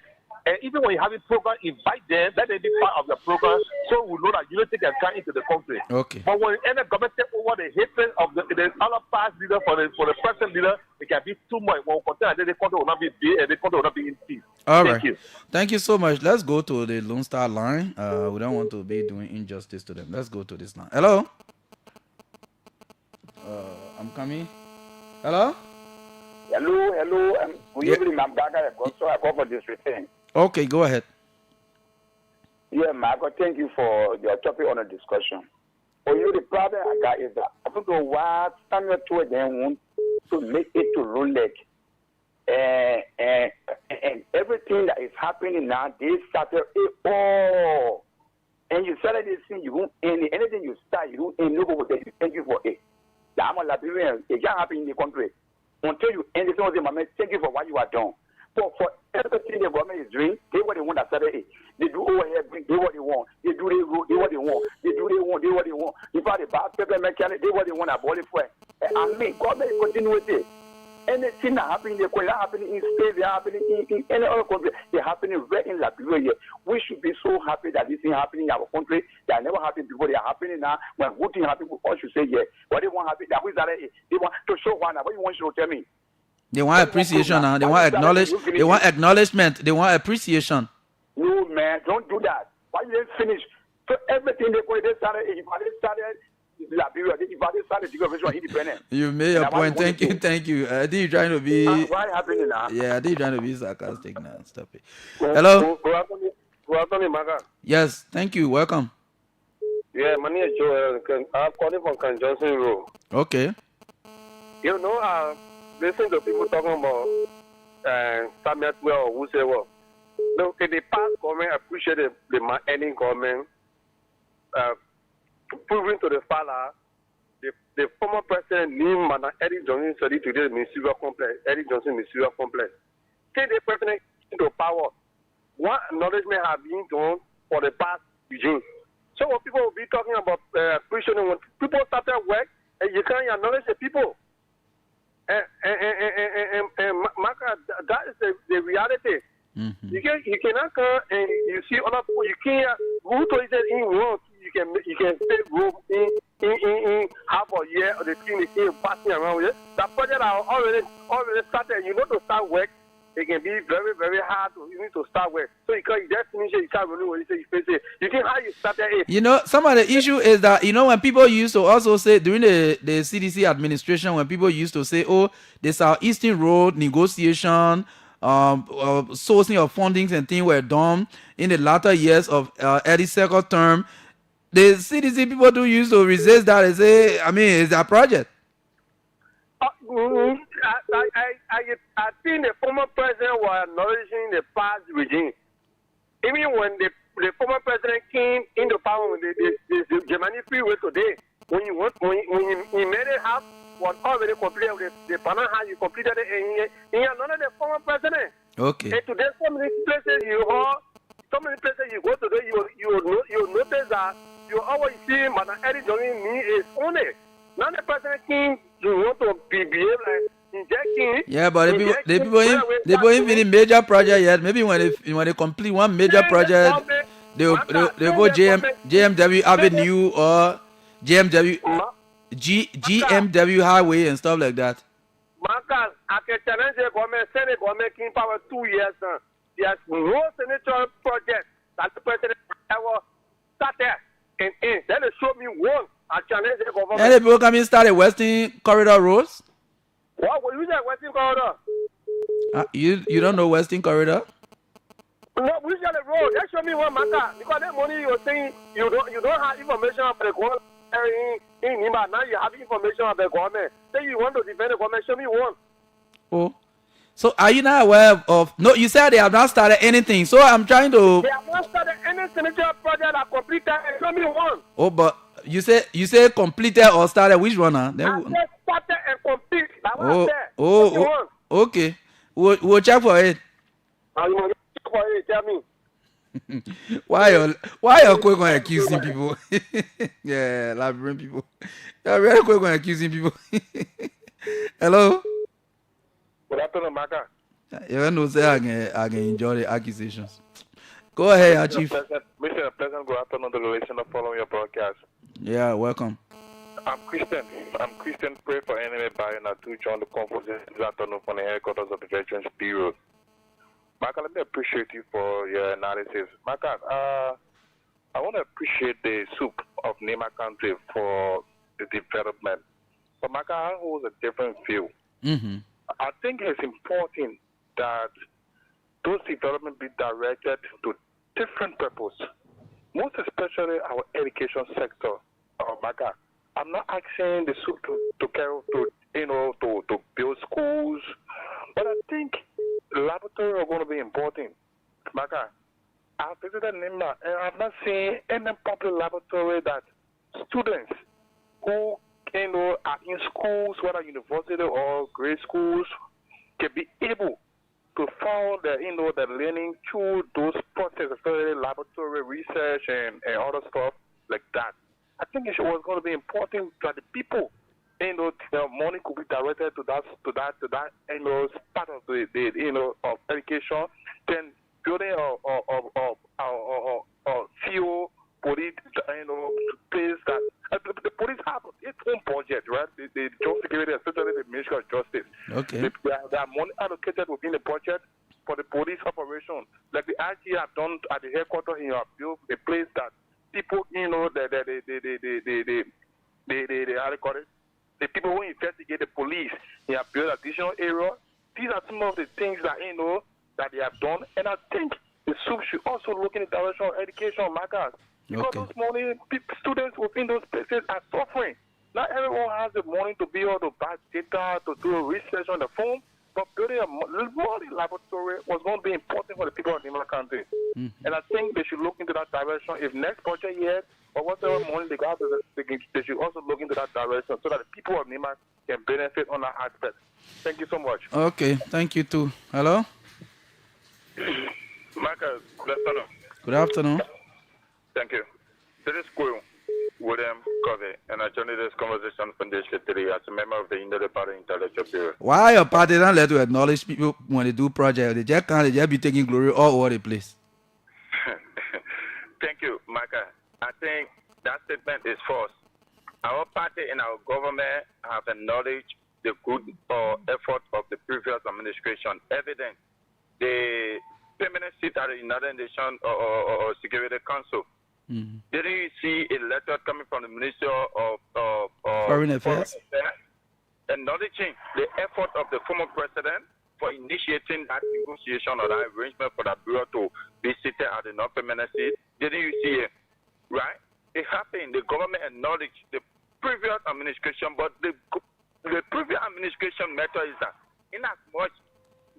And even when you have a program, invite them, let them be part of the program, so we know that unity can come into the country. Okay. But when any government take over the hatred of the other past leader for the present leader, it can be too much. When we continue, the country will not be big and the country will not be in peace. All Thank right. you. Thank you so much. Let's go to the Lone Star line. We don't want to be doing injustice to them. Let's go to this line. Hello? I'm coming. Hello? Hello. Good evening, I'm Marka. I call for this return. Okay, go ahead. Yeah, Marco, thank you for your topic on the discussion. For you, the problem I got is that I don't know why Samuel told them want to make it to Rolex. And everything that is happening now, they started it all. And you started this thing, you won't end it. Anything you start, you won't end it. Thank you for it. I'm a Liberian. It can't happen in the country. Until you end it, thank you for what you are doing. For everything the government is doing, they what they want to started it. They do over here, they what they want. They do what they want. They what they want. In fact, the bad people mechanic, they what they want to abolish for. I mean, government continue with it. Anything that happening in the country, happening in space, they happening in any other country, they happening right in Liberia. We should be so happy that this thing happening in our country. That never happened before. They are happening now. When good thing happen, we all should say yeah. What they want happen, that we started it. They want to show one. What you want to tell me? They want appreciation now. They want acknowledgement. They want acknowledgement. They want appreciation. No, man, don't do that. Why you didn't finish? So everything they started, if I started Liberia, if I started the government independent. You made your point. Thank you. I think you're trying to be. Why happening now? Yeah, I think you're trying to be sarcastic now. Stop it. Hello. Yes, thank you. Welcome. Yeah, my name is Joel. I'm calling from Ken Johnson Road. Okay. You know, listen to people talking about Samuel or whoever. No, in the past, government appreciated the ending government, proving to the father the former president named Madam Eddie Johnson studied today the ministerial complex, Eddie Johnson ministerial complex. Take the president into power. What acknowledgement have been done for the past regime? So when people will be talking about appreciating, when people started work, and you can't acknowledge the people. And Marka, that is the reality. Mm-hmm. You cannot come and you see other people. You can't go to it in wrong. You can stay room in half a year or the thing they keep passing around with it. That project are already started. You know to start work. It can be very, very hard to start with. So you just finish it, you can't really what you say, you face it. You can how you started it. You know, some of the issue is that, when people used to also say during the CDC administration, when people used to say, oh, the Southeastern Road negotiation, sourcing of fundings and things were done in the latter years of Eddie's second term, the CDC people do used to resist that and say, it's a project. I think the former president was acknowledging the past regime. Even when the former president came into power with the Germany freeway today, when he made it happen, was already completed with the panel how you completed it in another the former president. Okay. And today, so many places you go to, you notice that you always see Madam Eddie joining me is only. Now the president king, you want to behave like injecting. Yeah, but the people ain't finished major project yet. Maybe when they complete one major project, they'll go GMW Avenue or GMW Highway and stuff like that. Marka, I can challenge the government, send the government in power 2 years. There's no senatorial project that the president ever started. And then they show me one. I challenge the government. And the people come in start a Western Corridor roads. What will you say, Western Corridor? You don't know Western Corridor? No, we got the road. They show me one, Marka. Because that money you're saying you don't have information of the government in Nima. Now you have information of the government. Say you want to defend the government. Show me one. Oh. So are you not aware of? No, you said they have not started anything. So I'm trying to. They have not started any senatorial project that completed. Show me one. Oh, but you say completed or started. Which one? Then I said started and complete. That's what I said. Oh, okay. We'll check for it. You want to check for it? Tell me. Why are quick on accusing people? Yeah, labyrinth people. You're very quick on accusing people. Hello. Good afternoon, Marka. You know, say I can enjoy the accusations. Go ahead, Chief. Mr. Pleasant, good afternoon. The relation of following your broadcast. Yeah, welcome. I'm Christian. Pray for enemy by and to join the conference this afternoon from the headquarters of the Veterans Bureau. Marka, let me appreciate you for your analysis. Marka, I want to appreciate the soup of Nema country for the development. But Marka, I hold a different view. Mm-hmm. I think it's important that those development be directed to different purpose, most especially our education sector. Marka, I'm not asking the soup to carry to build schools, but I think laboratory are going to be important. Marka, I visited Nimba and I've not seen any public laboratory that students who are in schools, whether university or grade schools, can be able to follow the learning through those processes, especially laboratory research and other stuff like that. I think it was going to be important that the people, the money could be directed to that, part of the of education, then building fuel police, place that the police have its own budget, right? The job security, especially the Ministry of Justice. Okay. They are money allocated within the budget for the police operation. Like the IG have done at the headquarters here, have built a place that people, how they call it? The people who investigate the police, they have built additional area. These are some of the things that that they have done, and I think the soup should also look in the direction of education, Markers. Because those money, students within those places are suffering. Not everyone has the money to be able to buy data, to do research on the phone, but building a laboratory was going to be important for the people of the country. Mm-hmm. And I think they should look into that direction. If next budget year or whatever money they got, they should also look into that direction so that the people of Nima can benefit on that aspect. Thank you so much. Okay, thank you too. Hello? Marka, good afternoon. Good afternoon. Thank you. This is Quill, William Covey, and I joined this conversation from this today as a member of the Indian Party Intellectual Bureau. Why your party don't let you acknowledge people when they do projects? They just be taking glory all over the place. Thank you, Marka. I think that statement is false. Our party and our government have acknowledged the good effort of the previous administration. Evident the permanent seat at the United Nations or Security Council. Mm-hmm. Didn't you see a letter coming from the Minister of Foreign Affairs acknowledging the effort of the former president for initiating that negotiation or that arrangement for the bureau to be seated at the non-permanent seat? Didn't you see it? Right? It happened. The government acknowledged the previous administration, but the previous administration method is that in as much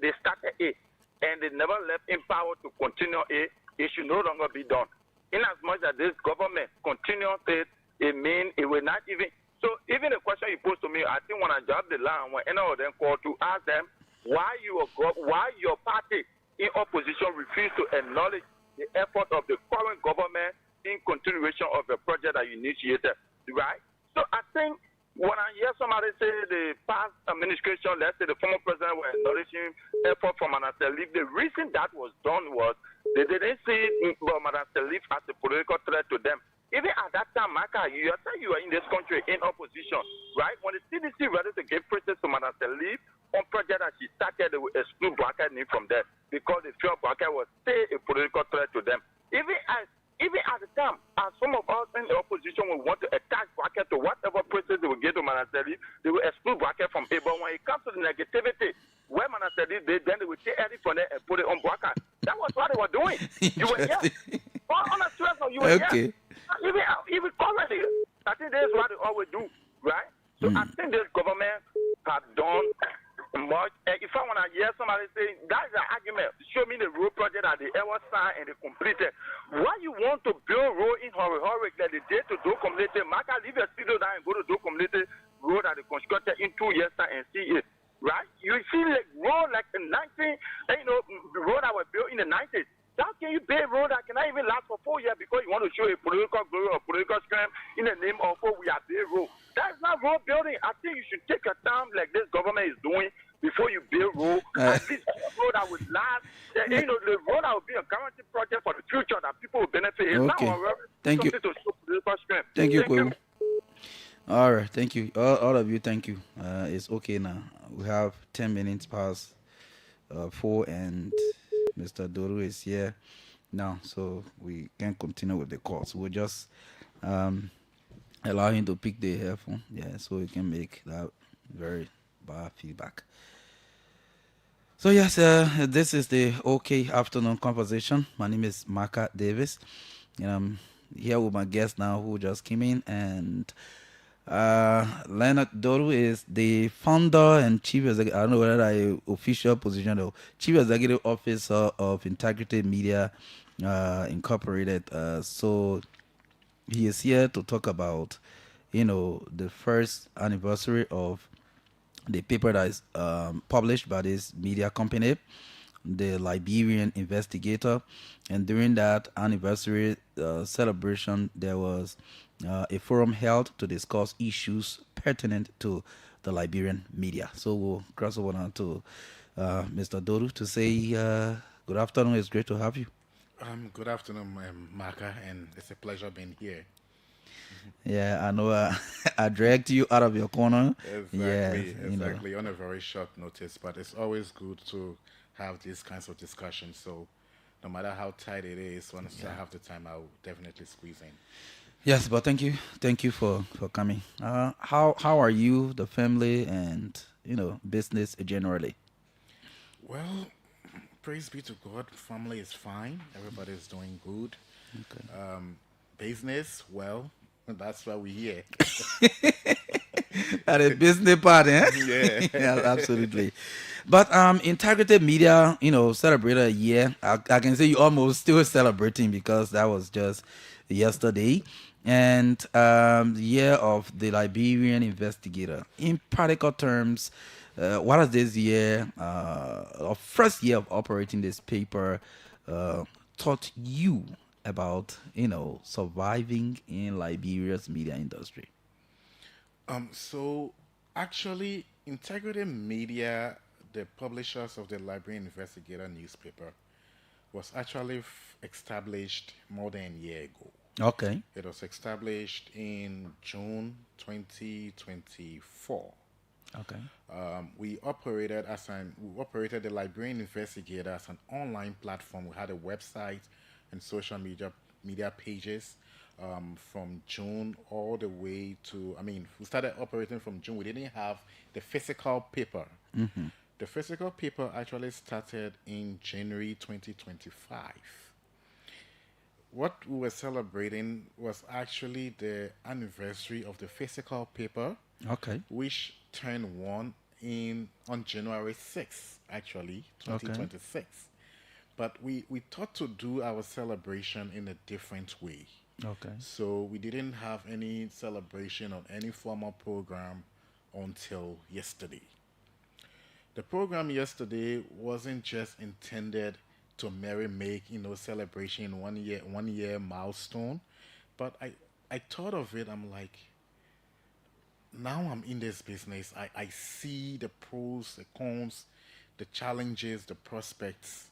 they started it and they never left in power to continue it should no longer be done. In as much as this government continues it, it means it will not even So even the question you posed to me, I think when I dropped the line, when any of them called to ask them why why your party in opposition refused to acknowledge the effort of the current government in continuation of the project that you initiated, right? So I think when I hear somebody say the past administration, let's say the former president were acknowledging effort from Manasseh Leaf, the reason that was done was they didn't see Manasseh Leaf as a political threat to them. Even at that time, Marka, you said you were in this country in opposition, right? When the CDC ready to give praises to Manasseh Leaf on project that she started, they will exclude Bracket name from there because they feel Bracket was still a political threat to them. Even at the time, as some of us in the opposition will want to attach Bracket to whatever praises they will give to Manasseh Leaf, they will exclude Bracket from it. But when it comes to the negativity, where Manasseh Leaf did, then they will take anything from there and put it on Bracket. That was what they were doing. You were here. On a stress, you were here. Even currently, I think that's what they always do, right? So I think this government have done much. And if I want to hear somebody say, that's the argument. Show me the road project that they ever signed and they completed. Why you want to build road in Horrick that they did to do community? Marka, leave your studio down and go to do community road that they constructed in 2 years time and see it, right? You see like road like the 19, the road that was built in the 90s. How can you build road that cannot even last for 4 years because you want to show a political glory or political strength in the name of we are build road? That is not road building. I think you should take a time like this government is doing before you build road. At least a road that would last. The road that will be a guaranteed project for the future that people will benefit. It's not Thank you. something to show political strength. Thank you, Kwewu. All right, thank you. All of you, thank you. It's okay now. We have 10 minutes past 4 and Mr. Doru is here now, so we can continue with the course. We'll just allow him to pick the headphone, so he can make that very bad feedback. So yes, this is the OK Afternoon Conversation. My name is Marka Davis, and I'm here with my guest now who just came in, and Leonard Doru is the founder and chief executive. I don't know whether I official position or chief executive officer of Integrity Media Incorporated. So he is here to talk about, the first anniversary of the paper that is published by this media company, the Liberian Investigator. And during that anniversary celebration, there was a forum held to discuss issues pertinent to the Liberian media. So we'll cross over now to Mr. Doru to say good afternoon. It's great to have you. Good afternoon, Marka, and it's a pleasure being here. Yeah, I know I dragged you out of your corner. Exactly, on a very short notice, but it's always good to have these kinds of discussions. So no matter how tight it is, once I have the time, I'll definitely squeeze in. Yes, but thank you for coming. How are you, the family, and business generally? Well, praise be to God, family is fine. Everybody is doing good. Okay. Business, well, that's why we're here. At a business party, eh? Yeah, absolutely. But Integrity Media, celebrated a year. I can say you almost still celebrating because that was just yesterday. And the year of the Liberian Investigator. In practical terms, what has this year, or first year of operating this paper, taught you about, surviving in Liberia's media industry? So actually, Integrity Media, the publishers of the Liberian Investigator newspaper, was actually established more than a year ago. Okay. It was established in June 2024. Okay. We operated the Liberian Investigator as an online platform. We had a website and social media pages from June all the way to. We started operating from June. We didn't have the physical paper. Mm-hmm. The physical paper actually started in January 2025. What we were celebrating was actually the anniversary of the physical paper, okay, which turned one on January 6th, actually, 2026. Okay. But we thought to do our celebration in a different way. Okay. So we didn't have any celebration or any formal program until yesterday. The program yesterday wasn't just intended to merry make, celebration 1 year milestone, but I thought of it. I'm like, now I'm in this business. I see the pros, the cons, the challenges, the prospects.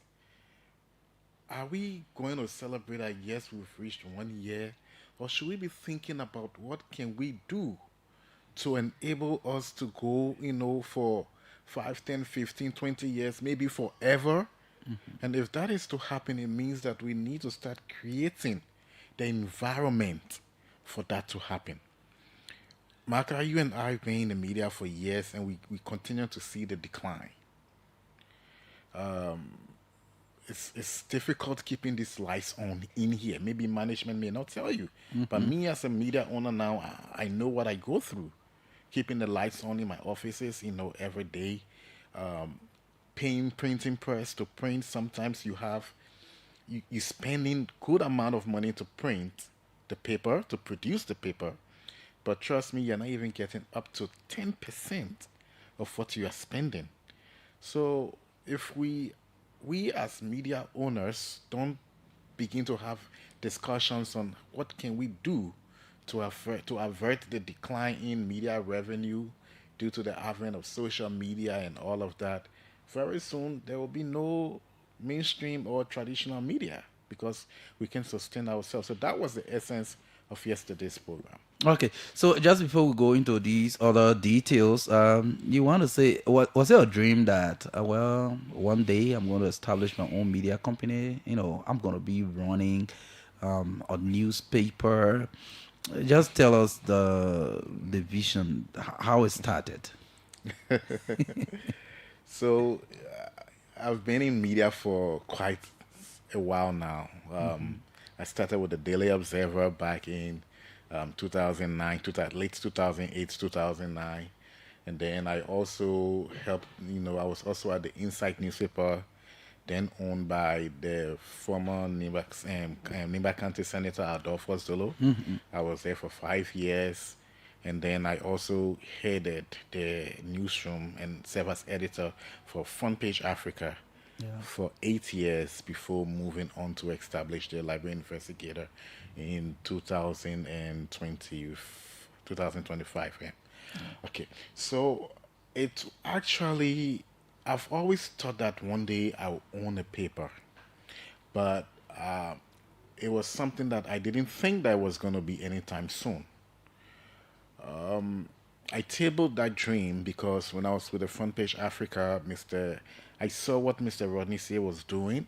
Are we going to celebrate that yes, we've reached 1 year? Or should we be thinking about what can we do to enable us to go, for 5, 10, 15, 20 years, maybe forever? And if that is to happen, it means that we need to start creating the environment for that to happen. Marka, you and I have been in the media for years and we continue to see the decline. It's difficult keeping these lights on in here. Maybe management may not tell you. But me as a media owner now, I know what I go through. Keeping the lights on in my offices, every day. Paying printing press to print. Sometimes you spending good amount of money to print the paper, to produce the paper. But trust me, you're not even getting up to 10% of what you are spending. So if we as media owners don't begin to have discussions on what can we do to avert the decline in media revenue due to the advent of social media and all of that, very soon there will be no mainstream or traditional media because we can sustain ourselves. So that was the essence of yesterday's program. Okay, so just before we go into these other details, you want to say, what was it a dream that, well, one day I'm going to establish my own media company? I'm going to be running a newspaper. Just tell us the vision, how it started. So I've been in media for quite a while now. I started with the Daily Observer back in 2009, late 2008, 2009. And then I also helped, I was also at the Insight newspaper, then owned by the former Nimba County Senator Adolphus Dolo. I was there for 5 years. And then I also headed the newsroom and served as editor for Front Page Africa for 8 years before moving on to establish the Library Investigator in 2025. Yeah. Okay, so it actually, I've always thought that one day I'll own a paper, but it was something that I didn't think that was going to be anytime soon. I tabled that dream because when I was with the Front Page Africa, I saw what Mr. Rodney Say was doing.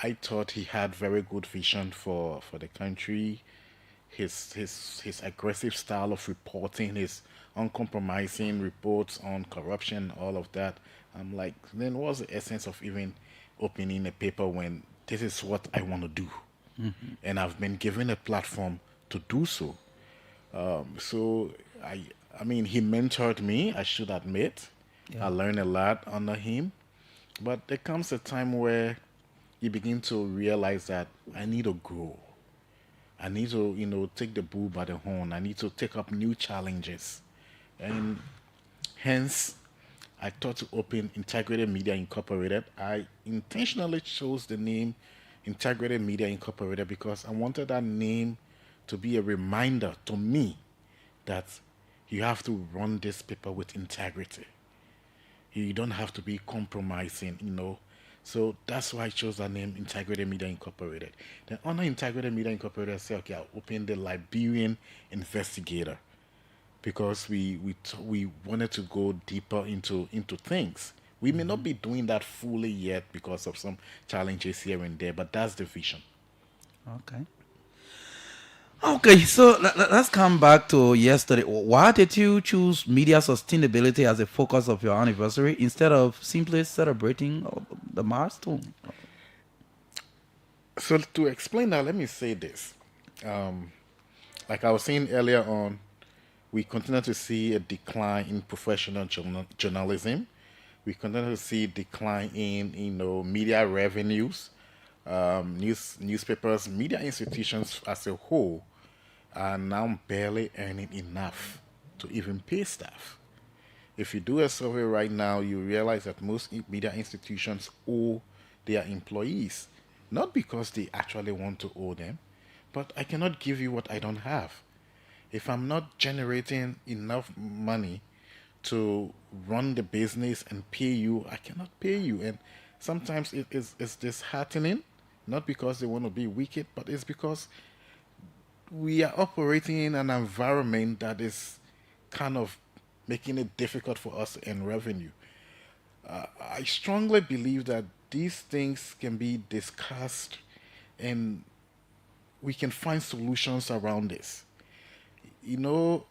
I thought he had very good vision for the country. His aggressive style of reporting, his uncompromising reports on corruption, all of that. I'm like, then what's the essence of even opening a paper when this is what I want to do? And I've been given a platform to do so. So I mean, he mentored me, I should admit. I learned a lot under him. But there comes a time where you begin to realize that I need to grow. I need to, take the bull by the horn. I need to take up new challenges. And hence, I thought to open Integrated Media Incorporated. I intentionally chose the name Integrated Media Incorporated because I wanted that name to be a reminder to me that you have to run this paper with integrity. You don't have to be compromising. So that's why I chose that name, Integrated Media Incorporated. Then under Integrated Media Incorporated, I said, okay, I'll open the Liberian Investigator because we wanted to go deeper into things. We may not be doing that fully yet because of some challenges here and there, but that's the vision. Okay. Okay, so let's come back to yesterday. Why did you choose media sustainability as a focus of your anniversary instead of simply celebrating the milestone? So to explain that, let me say this. Like I was saying earlier on, we continue to see a decline in professional journalism. We continue to see a decline in media revenues. newspapers, media institutions as a whole are now barely earning enough to even pay staff. If you do a survey right now, you realize that most media institutions owe their employees, not because they actually want to owe them, but I cannot give you what I don't have. If I'm not generating enough money to run the business and pay you, I cannot pay you. And sometimes it's disheartening, not because they want to be wicked, but it's because we are operating in an environment that is kind of making it difficult for us to earn revenue. I strongly believe that these things can be discussed and we can find solutions around this. You know,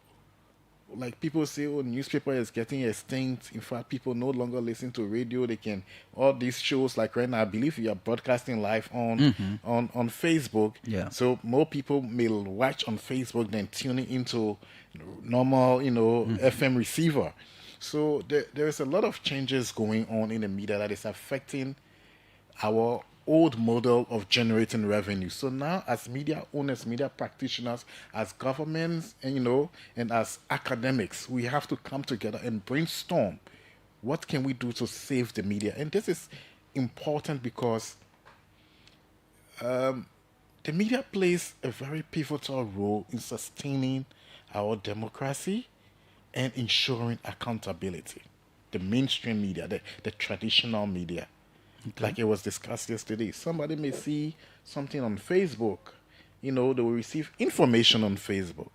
like people say, oh, newspaper is getting extinct. In fact, people no longer listen to radio. They can all these shows like right now. I believe we are broadcasting live on on Facebook. Yeah. So more people may watch on Facebook than tuning into normal, FM receiver. So there is a lot of changes going on in the media that is affecting our old model of generating revenue. So now, as media owners, media practitioners, as governments, and as academics, we have to come together and brainstorm. What can we do to save the media? And this is important because the media plays a very pivotal role in sustaining our democracy and ensuring accountability. The mainstream media, the traditional media. Okay. Like it was discussed yesterday. Somebody may see something on Facebook, they will receive information on Facebook.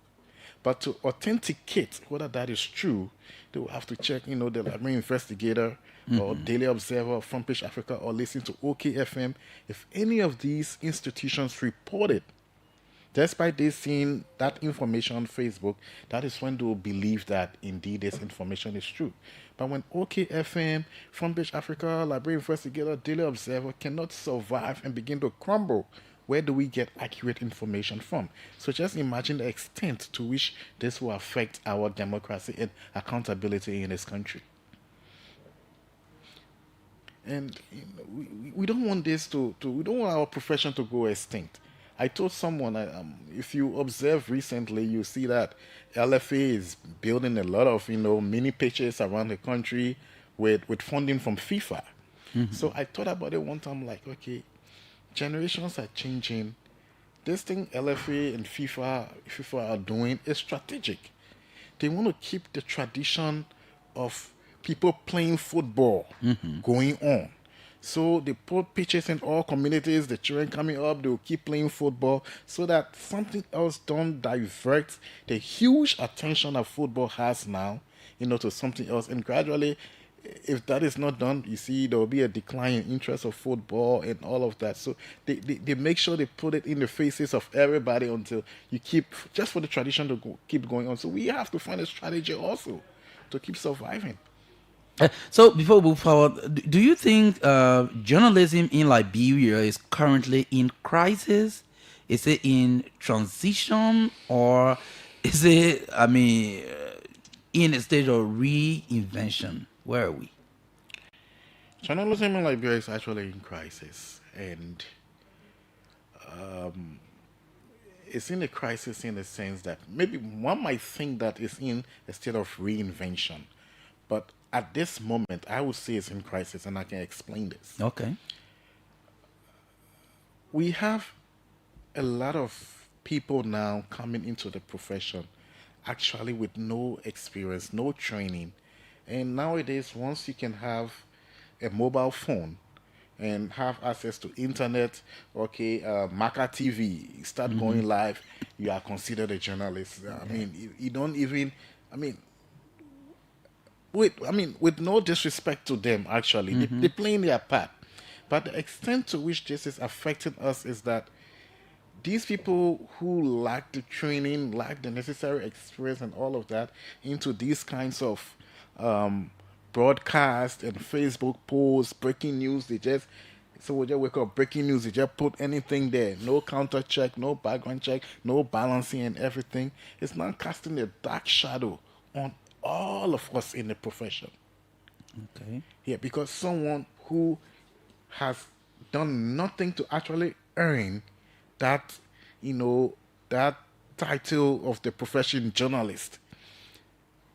But to authenticate whether that is true, they will have to check, the Library Investigator or Daily Observer, Front Page Africa, or listen to OKFM. If any of these institutions report it, despite they seeing that information on Facebook, that is when they will believe that indeed this information is true. But when OKFM, Front Page Africa, Library Investigator, Daily Observer cannot survive and begin to crumble, where do we get accurate information from? So just imagine the extent to which this will affect our democracy and accountability in this country. And we don't want this we don't want our profession to go extinct. I told someone, if you observe recently, you see that LFA is building a lot of, mini pitches around the country with funding from FIFA. So I thought about it one time, like, okay, generations are changing. This thing LFA and FIFA are doing is strategic. They want to keep the tradition of people playing football going on. So they put pitches in all communities, the children coming up, they'll keep playing football so that something else don't divert the huge attention that football has now, to something else. And gradually, if that is not done, you see there will be a decline in interest of football and all of that. So they make sure they put it in the faces of everybody until you keep, just for the tradition to keep going on. So we have to find a strategy also to keep surviving. So before we move forward, do you think journalism in Liberia is currently in crisis? Is it in transition, or is it, in a stage of reinvention? Where are we? Journalism in Liberia is actually in crisis, and it's in a crisis in the sense that maybe one might think that it's in a state of reinvention, but at this moment, I would say it's in crisis, and I can explain this. Okay. We have a lot of people now coming into the profession actually with no experience, no training. And nowadays, once you can have a mobile phone and have access to internet, Marka TV, start going live, you are considered a journalist. You don't even, with no disrespect to them, actually, they're playing their part. But the extent to which this is affecting us is that these people who lack the training, lack the necessary experience and all of that into these kinds of broadcast and Facebook posts, breaking news, when they wake up, breaking news, they just put anything there. No counter check, no background check, no balancing and everything. It's now casting a dark shadow on all of us in the profession. Okay. Yeah, because someone who has done nothing to actually earn that, that title of the profession journalist.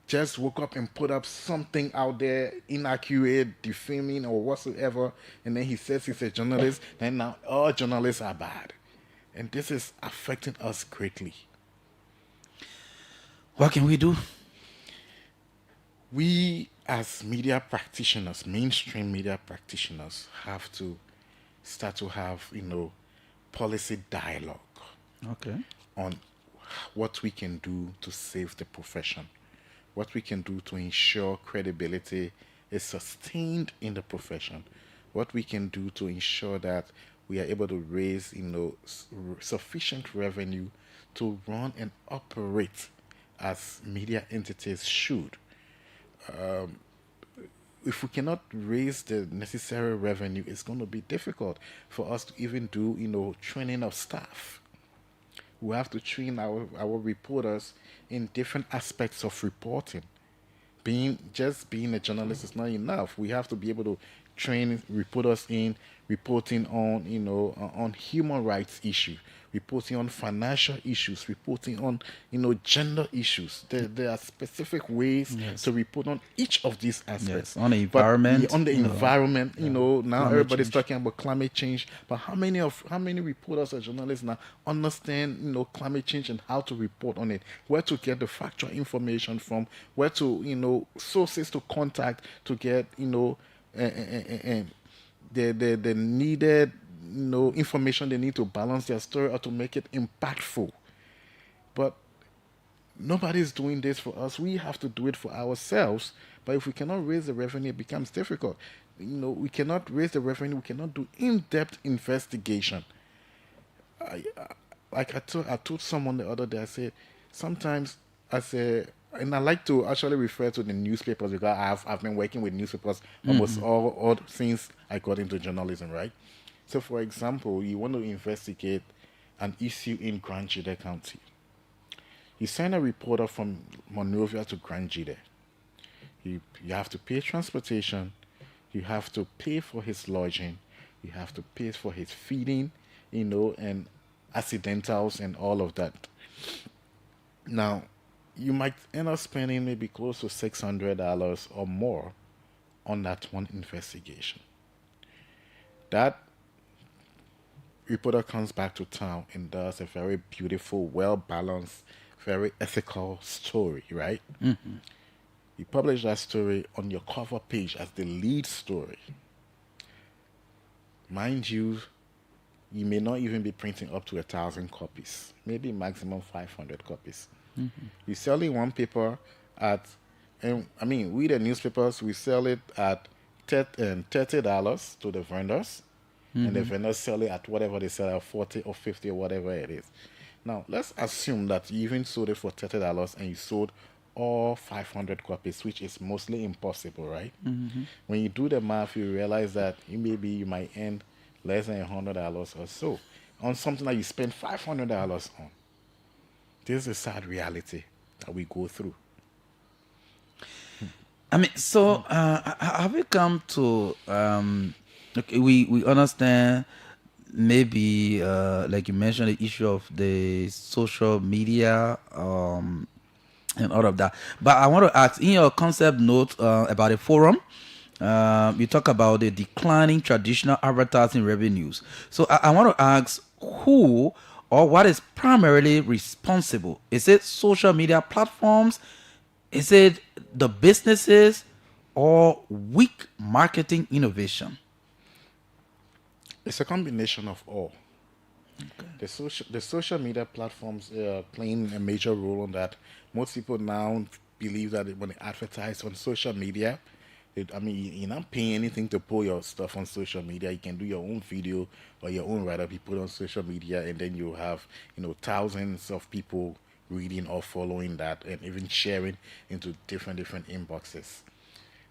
Just woke up and put up something out there, inaccurate, defaming, or whatsoever, and then he says he's a journalist, and now all journalists are bad. And this is affecting us greatly. What can we do? We, as media practitioners, mainstream media practitioners, have to start to have, policy dialogue Okay. on what we can do to save the profession, what we can do to ensure credibility is sustained in the profession, what we can do to ensure that we are able to raise, sufficient revenue to run and operate as media entities should. If we cannot raise the necessary revenue, it's going to be difficult for us to even do, training of staff. We have to train our reporters in different aspects of reporting. Being a journalist is not enough. We have to be able to train reporters in reporting on, on human rights issues, reporting on financial issues, reporting on, gender issues. There are specific ways to report on each of these aspects. Yes, on the environment. On the environment, now climate everybody's change. talking about climate change. But how many reporters or journalists now understand, climate change and how to report on it, where to get the factual information from, where to, sources to contact to get, the needed information they need to balance their story or to make it impactful. But nobody's doing this for us. We have to do it for ourselves. But if we cannot raise the revenue, it becomes difficult. We cannot raise the revenue. We cannot do in-depth investigation. I told someone the other day, I said, sometimes and I like to actually refer to the newspapers because I've been working with newspapers almost all since I got into journalism, right? So, for example, you want to investigate an issue in Grand Jide County. You send a reporter from Monrovia to Grand Jide. You have to pay transportation. You have to pay for his lodging. You have to pay for his feeding, and accidentals and all of that. Now, you might end up spending maybe close to $600 or more on that one investigation. That reporter comes back to town and does a very beautiful, well-balanced, very ethical story, right? Mm-hmm. You publish that story on your cover page as the lead story. Mind you, you may not even be printing up to 1,000 copies, maybe maximum 500 copies. Mm-hmm. You sell it one paper at, we the newspapers, we sell it at $30 to the vendors, and the vendors sell it at whatever they sell at 40 or 50 or whatever it is. Now, let's assume that you even sold it for $30 and you sold all 500 copies, which is mostly impossible, right? Mm-hmm. When you do the math, you realize that you might earn less than $100 or so on something that you spend $500 on. This is a sad reality that we go through. So have we come to okay, we understand maybe like you mentioned the issue of the social media and all of that, but I want to ask in your concept note about a forum. You talk about the declining traditional advertising revenues. So I want to ask who or what is primarily responsible? Is it social media platforms? Is it the businesses or weak marketing innovation? It's a combination of all. Okay. The social media platforms are playing a major role on that. Most people now believe that when they advertise on social media, you're not paying anything to put your stuff on social media. You can do your own video or your own write-up, you put on social media, and then you have, thousands of people reading or following that and even sharing into different inboxes.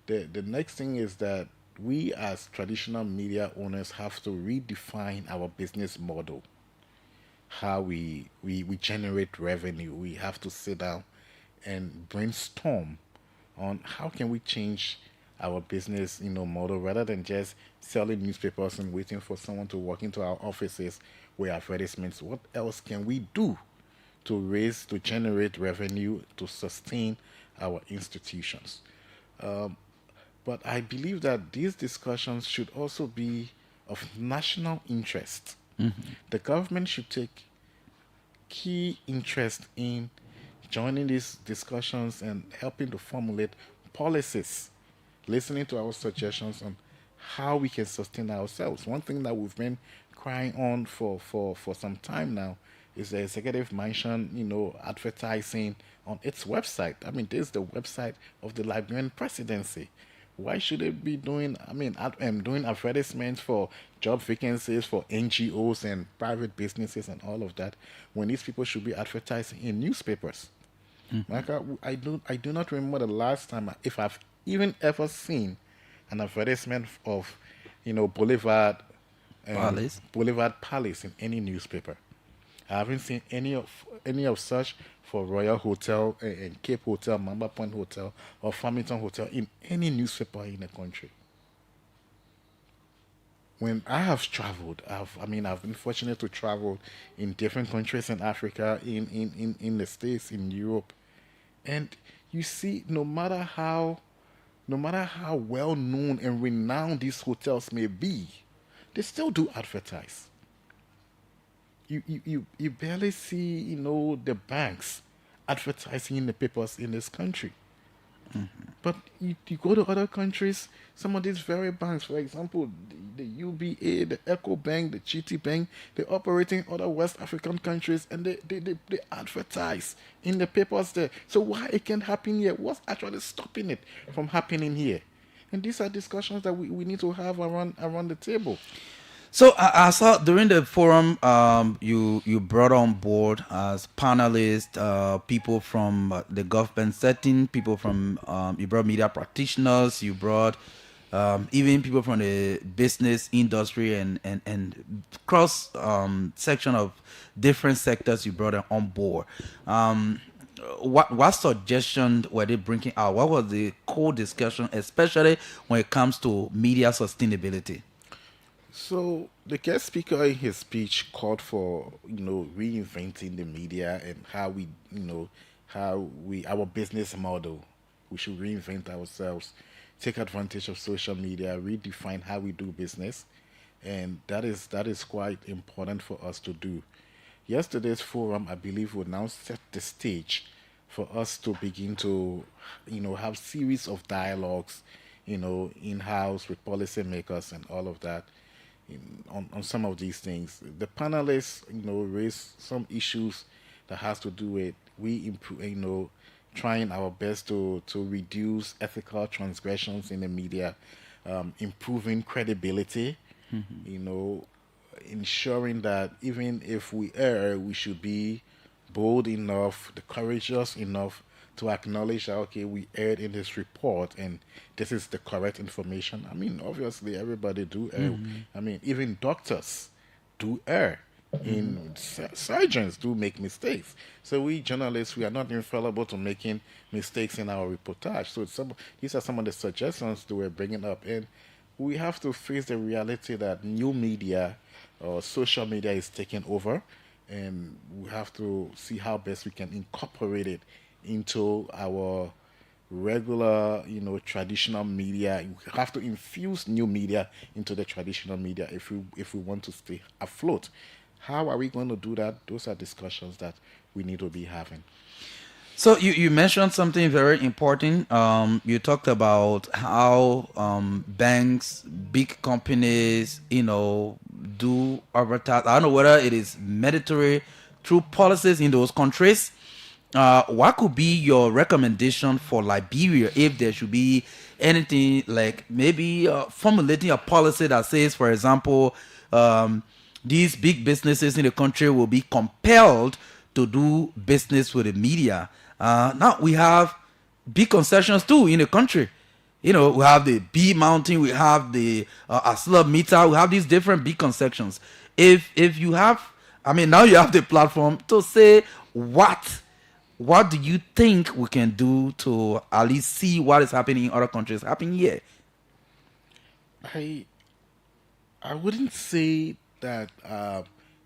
The next thing is that we as traditional media owners have to redefine our business model, how we generate revenue. We have to sit down and brainstorm on how can we change our business, model rather than just selling newspapers and waiting for someone to walk into our offices with advertisements. What else can we do to generate revenue to sustain our institutions? Um, but I believe that these discussions should also be of national interest. The government should take key interest in joining these discussions and helping to formulate policies, listening to our suggestions on how we can sustain ourselves. One thing that we've been crying on for some time now is the executive mentioned, advertising on its website. I mean, this is the website of the Liberian presidency. Why should it be doing, doing advertisements for job vacancies for NGOs and private businesses and all of that when these people should be advertising in newspapers? Marka, I do not remember the last time, if I've even ever seen an advertisement of, Palace. Boulevard Palace in any newspaper. I haven't seen any of such for Royal Hotel and Cape Hotel, Mamba Point Hotel, or Farmington Hotel in any newspaper in the country. When I have traveled, I've been fortunate to travel in different countries in Africa, in the States, in Europe, and you see, no matter how well known and renowned these hotels may be, they still do advertise. You barely see, the banks advertising in the papers in this country. But you go to other countries, some of these very banks, for example, the UBA, the Echo Bank, the GT Bank, they operate in other West African countries and they advertise in the papers there. So why it can't happen here? What's actually stopping it from happening here? And these are discussions that we need to have around the table. So I saw during the forum, you brought on board as panelists, people from the government setting, people from you brought media practitioners, you brought even people from the business industry and cross section of different sectors. You brought them on board. What suggestions were they bringing out? What was the core discussion, especially when it comes to media sustainability? So the guest speaker in his speech called for, reinventing the media and our business model. We should reinvent ourselves, take advantage of social media, redefine how we do business, and that is quite important for us to do. Yesterday's forum, I believe, will now set the stage for us to begin to, have series of dialogues, in-house with policymakers and all of that on some of these things. The panelists, raise some issues that has to do with we improve, trying our best to reduce ethical transgressions in the media, improving credibility, ensuring that even if we err, we should be bold enough, courageous enough to acknowledge that, okay, we erred in this report and this is the correct information. I mean, obviously, everybody do err. I mean, even doctors do err. Surgeons do make mistakes. So we journalists, we are not infallible to making mistakes in our reportage. So these are some of the suggestions that we're bringing up. And we have to face the reality that new media or social media is taking over. And we have to see how best we can incorporate it into our regular, traditional media. We have to infuse new media into the traditional media if we want to stay afloat. How are we going to do that? Those are discussions that we need to be having. So you mentioned something very important. You talked about how banks, big companies, do advertise. I don't know whether it is mandatory through policies in those countries. What could be your recommendation for Liberia if there should be anything like maybe formulating a policy that says, for example, these big businesses in the country will be compelled to do business with the media. Now we have big concessions too in the country. We have the B Mountain, we have the Asla Meter, we have these different big concessions. If you have, now you have the platform to say what what do you think we can do to at least see what is happening in other countries happening here? I wouldn't say that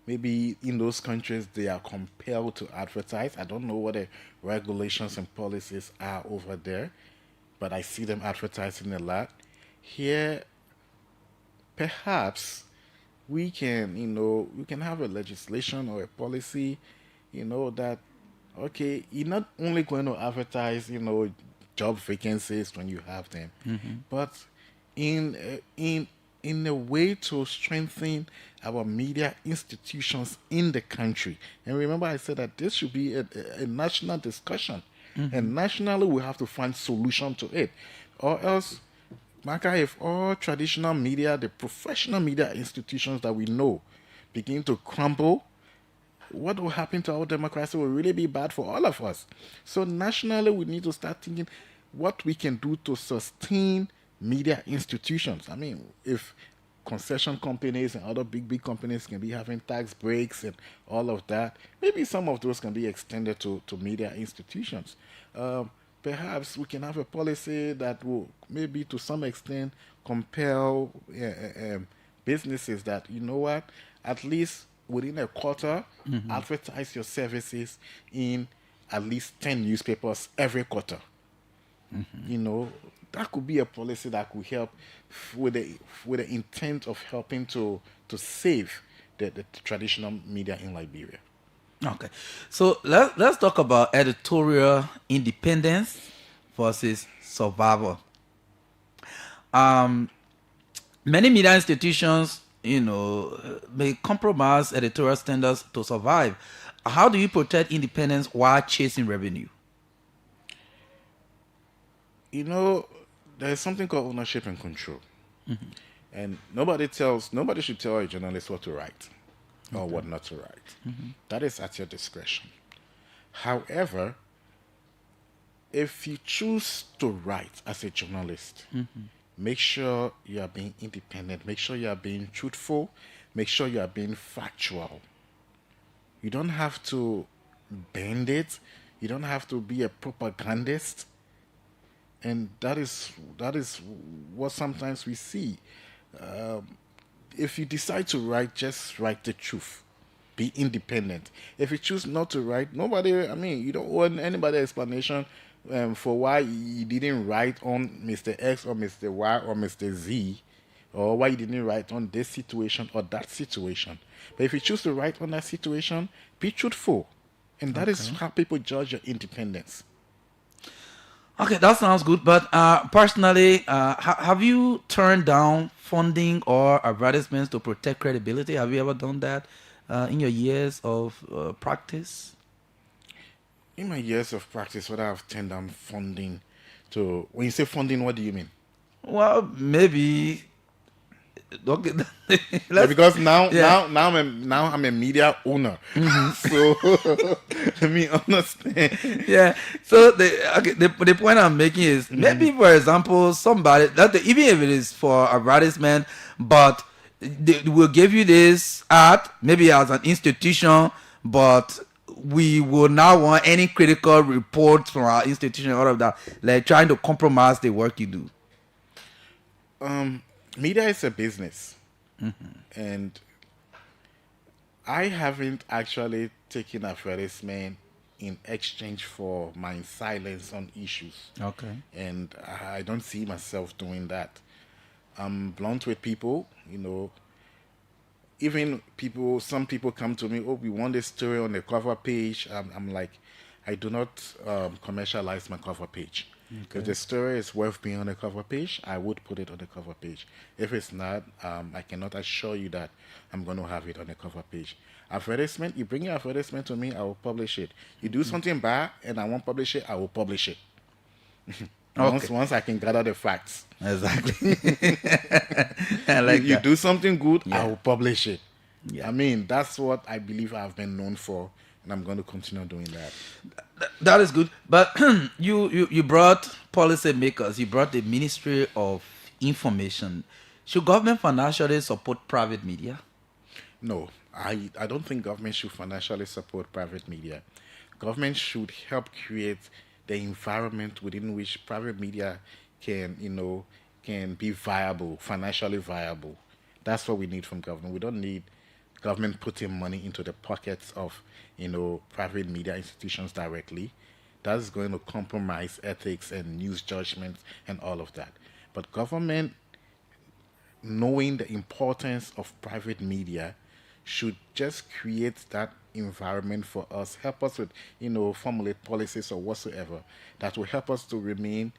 maybe in those countries they are compelled to advertise. I don't know what the regulations and policies are over there, but I see them advertising a lot. Here, perhaps we can, we can have a legislation or a policy, that okay, you're not only going to advertise, job vacancies when you have them, but in a way to strengthen our media institutions in the country. And remember, I said that this should be a national discussion, and nationally we have to find solution to it, or else, Marka, if all traditional media, the professional media institutions that we know, begin to crumble, what will happen to our democracy will really be bad for all of us. So nationally, we need to start thinking what we can do to sustain media institutions. I mean, if concession companies and other big companies can be having tax breaks and all of that, maybe some of those can be extended to media institutions. Perhaps we can have a policy that will maybe to some extent compel businesses that, at least within a quarter, advertise your services in at least 10 newspapers every quarter. That could be a policy that could help with the intent of helping to save the traditional media in Liberia. Okay, so let's talk about editorial independence versus survival. Many media institutions, may compromise editorial standards to survive. How do you protect independence while chasing revenue? There's something called ownership and control, and nobody should tell a journalist what to write or what not to write. That is at your discretion. However, if you choose to write as a journalist, make sure you are being independent, make sure you are being truthful, make sure you are being factual. You don't have to bend it, you don't have to be a propagandist. And that is what sometimes we see. If you decide to write, just write the truth. Be independent. If you choose not to write, you don't owe anybody explanation for why you didn't write on Mr. X or Mr. Y or Mr. Z, or why you didn't write on this situation or that situation. But if you choose to write on that situation, be truthful. And that is how people judge your independence. Okay, that sounds good. But personally, have you turned down funding or advertisements to protect credibility? Have you ever done that in your years of practice? In my years of practice, whether I've turned down funding to... When you say funding, what do you mean? Well, maybe... Okay. Because now I'm a media owner, so let me understand. Yeah. So the point I'm making is maybe, for example, somebody that even if it is for advertisement, but they will give you this ad maybe as an institution, but we will not want any critical reports from our institution, all of that, like trying to compromise the work you do. Media is a business, and I haven't actually taken advertisement in exchange for my silence on issues. Okay. And I don't see myself doing that. I'm blunt with people, Even some people come to me, we want this story on the cover page. I'm like, I do not commercialize my cover page. Okay. If the story is worth being on the cover page, I would put it on the cover page. If it's not, I cannot assure you that I'm going to have it on the cover page. Advertisement, you bring your advertisement to me, I will publish it. You do something bad and I won't publish it, I will publish it. Once I can gather the facts. Exactly. I like you that. do something good, I will publish it. Yeah. That's what I believe I've been known for, and I'm going to continue doing that. That is good. But you brought policy makers, you brought the Ministry of Information. Should government financially support private media? No, I don't think government should financially support private media. government should help create the environment within which private media can, can be viable, financially viable. That's what we need from government. We don't need government putting money into the pockets of, private media institutions directly. That's going to compromise ethics and news judgment and all of that. But government, knowing the importance of private media, should just create that environment for us, help us with, formulate policies or whatsoever that will help us to remain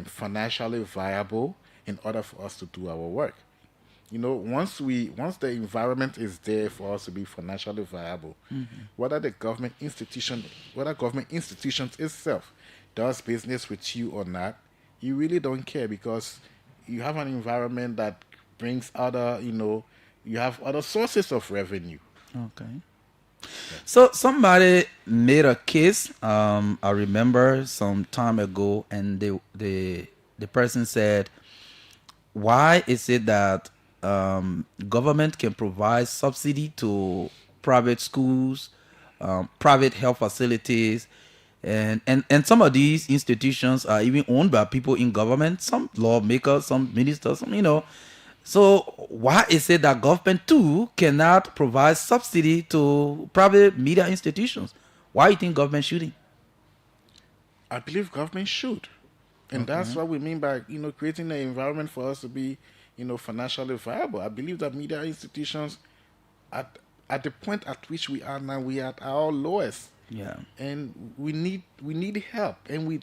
financially viable in order for us to do our work. Once the environment is there for us to be financially viable, whether government institutions itself does business with you or not, you really don't care because you have an environment that brings other, you have other sources of revenue. Okay. So somebody made a case. I remember some time ago, and the person said, "Why is it that government can provide subsidy to private schools, private health facilities, and some of these institutions are even owned by people in government, some lawmakers, some ministers, some. So why is it that government too cannot provide subsidy to private media institutions? Why you think government shouldn't? I believe government should. And that's what we mean by, creating an environment for us to be, financially viable. I believe that media institutions, at the point at which we are now, we are at our lowest. Yeah. And we need help. And we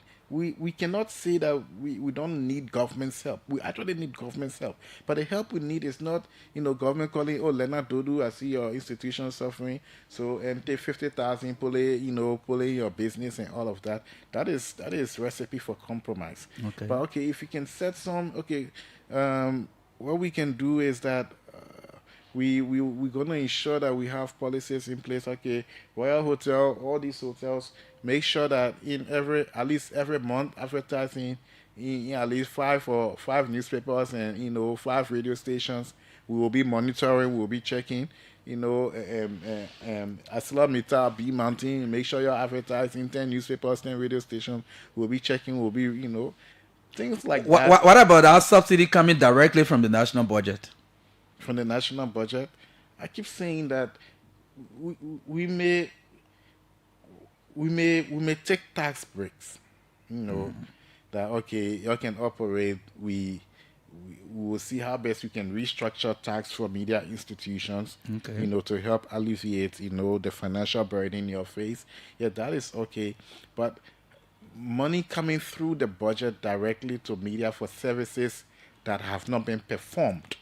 cannot say that we don't need government's help. We actually need government's help. But the help we need is not, government calling, oh, Leonard Dodu, I see your institution suffering, so take 50,000, pull in your business and all of that. That is recipe for compromise. Okay. But okay, if you can set some, what we can do is that we're gonna ensure that we have policies in place. Okay, Royal Hotel, all these hotels, make sure that at least every month, advertising in at least five newspapers and 5 radio stations. We will be monitoring, we will be checking. ArcelorMittal, B Mountain, make sure you're advertising 10 newspapers, 10 radio stations. We'll be checking. We'll be things like that. What about our subsidy coming directly from the national budget? From the national budget, I keep saying that we may take tax breaks. That okay, you can operate. We will see how best we can restructure tax for media institutions. Okay. To help alleviate the financial burden in your face. Yeah, that is okay, but money coming through the budget directly to media for services that have not been performed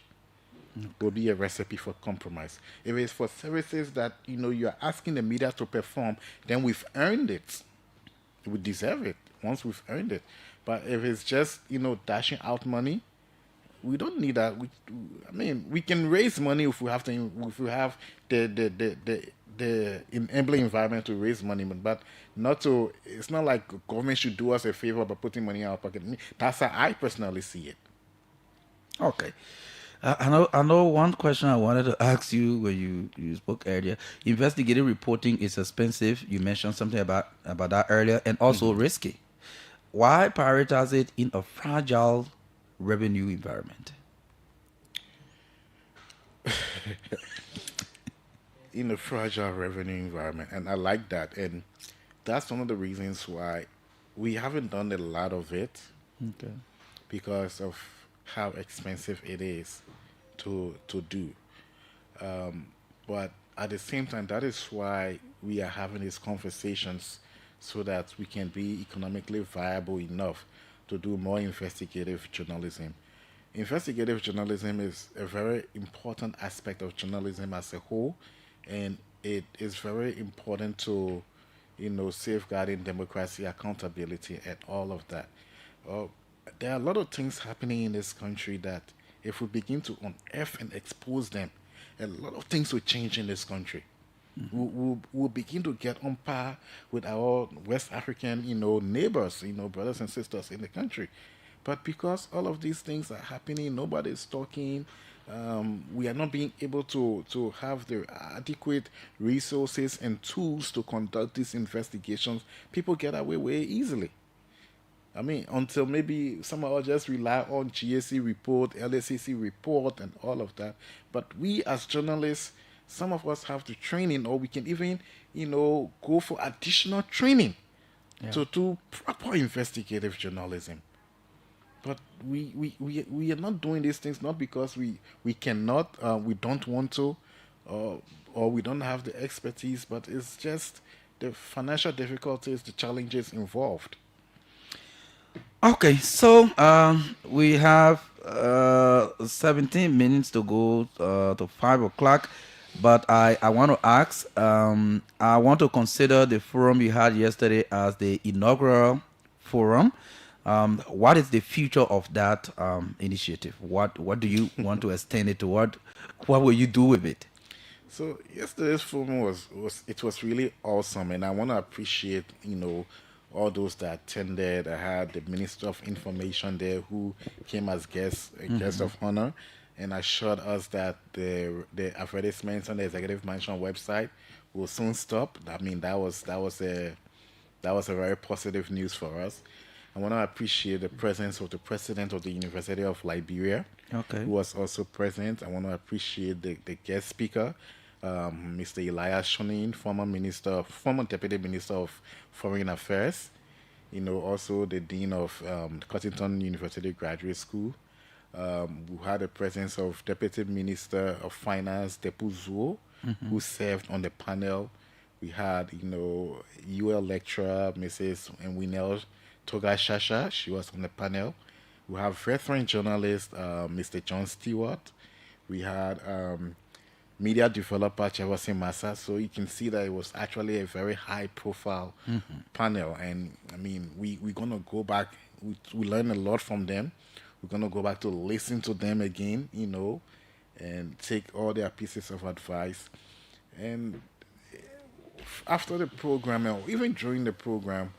will be a recipe for compromise. If it's for services that you're asking the media to perform, then we've earned it. We deserve it once we've earned it. But if it's just dashing out money, we don't need that. We can raise money if we have to. If we have the enabling environment to raise money, but not to. It's not like government should do us a favor by putting money in our pocket. That's how I personally see it. Okay. I know one question I wanted to ask you when you spoke earlier. Investigative reporting is expensive. You mentioned something about that earlier, and also risky. Why prioritize it in a fragile revenue environment? In a fragile revenue environment, and I like that, and that's one of the reasons why we haven't done a lot of it. Okay. Because of how expensive it is to do. But at the same time, that is why we are having these conversations so that we can be economically viable enough to do more investigative journalism. Investigative journalism is a very important aspect of journalism as a whole, and it is very important to, safeguarding democracy, accountability, and all of that. There are a lot of things happening in this country that if we begin to unearth and expose them, a lot of things will change in this country. We'll begin to get on par with our West African, neighbors, brothers and sisters in the country. But because all of these things are happening, nobody's talking, We are not being able to have the adequate resources and tools to conduct these investigations. People get away way easily. I mean, until maybe some of us just rely on GSC report, LSCC report, and all of that. But we as journalists, some of us have the training, or we can even, go for additional training to do proper investigative journalism. But we are not doing these things not because we cannot, we don't want to, or we don't have the expertise, but it's just the financial difficulties, the challenges involved. Okay, so we have 17 minutes to go to 5 o'clock, but I want to ask, I want to consider the forum you had yesterday as the inaugural forum. What is the future of that initiative? What do you want to extend it to? What will you do with it? So yesterday's forum was really awesome, and I want to appreciate all those that attended. I had the Minister of Information there who came as guest of honor, and assured us that the advertisements on the Executive Mansion website will soon stop. I mean, that was a very positive news for us. I want to appreciate the presence of the president of the University of Liberia, Okay. who was also present. I want to appreciate the guest speaker, Mr. Elias Shonin, former deputy minister of foreign affairs. Also the dean of Cottington University Graduate School. We had the presence of deputy minister of finance, Depu Zuo, who served on the panel. We had, UL lecturer, Mrs. Winel Toga Shasha. She was on the panel. We have veteran journalist, Mr. John Stewart. We had media developer Chevasi Massa. So you can see that it was actually a very high profile panel. And I mean, we're going to go back. We learned a lot from them. We're going to go back to listen to them again, and take all their pieces of advice. And after the program, or even during the program,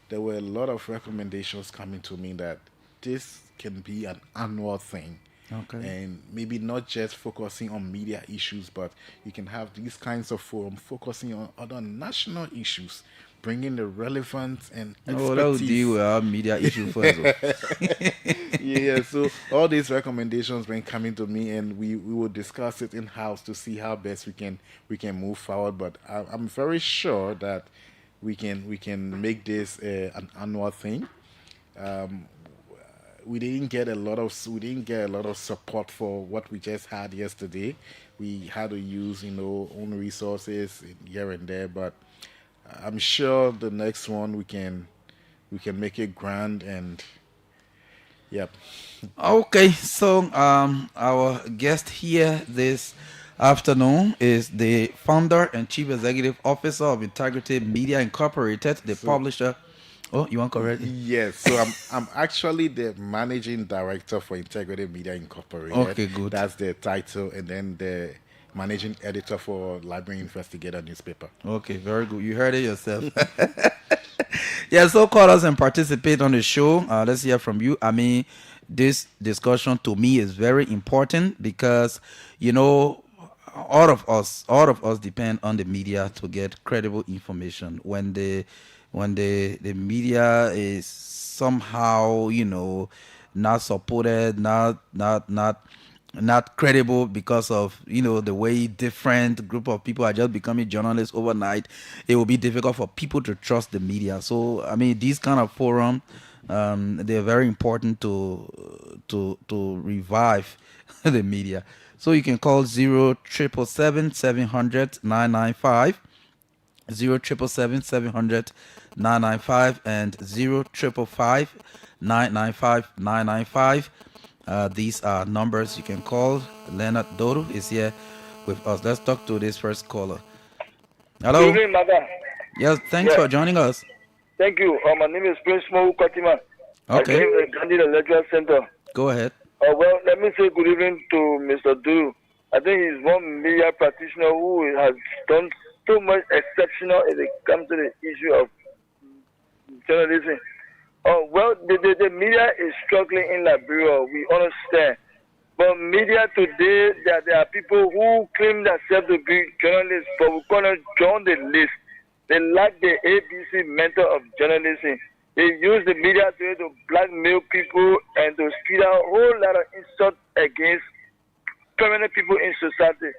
there were a lot of recommendations coming to me that this can be an annual thing. Okay. And maybe not just focusing on media issues, but you can have these kinds of forums focusing on other national issues, bringing the relevance and expertise. Oh, that would deal with our media issue first. Yeah, so all these recommendations been coming to me, and we will discuss it in house to see how best we can move forward. But I'm very sure that we can make this an annual thing. We didn't get a lot of support for what we just had yesterday. We had to use own resources here and there, but I'm sure the next one we can make it grand. And yep. Okay, so our guest here this afternoon is the founder and chief executive officer of Integrity Media Incorporated, the publisher. Oh, you want correct? Yes. So I'm actually the managing director for Integrity Media Incorporated. Okay, good. That's the title, and then the managing editor for Library Investigator newspaper. Okay, very good. You heard it yourself. Yeah, so call us and participate on the show. Let's hear from you. I mean, this discussion to me is very important because, all of us depend on the media to get credible information. When the media is somehow, not supported, not credible because of the way different group of people are just becoming journalists overnight, it will be difficult for people to trust the media. So I mean, these kind of forum, they're very important to revive the media. So you can call 0777700 0777700 995 and 0555 these are numbers you can call. Leonard Dodo is here with us. Let's talk to this first caller. Hello. Good evening, Marka. Yes, thanks for joining us. Thank you. My name is Prince Mo Katima. Okay. I live in Gandhi Electoral Center. Go ahead. Well, let me say good evening to Mr. Dodo. I think he's one media practitioner who has done so much exceptional when it comes to the issue of journalism. Well, the media is struggling in Liberia. We understand. But media today, there are people who claim themselves to be journalists, but we cannot join the list. They lack the ABC method of journalism. They use the media to blackmail people and to speed out a whole lot of insults against permanent people in society.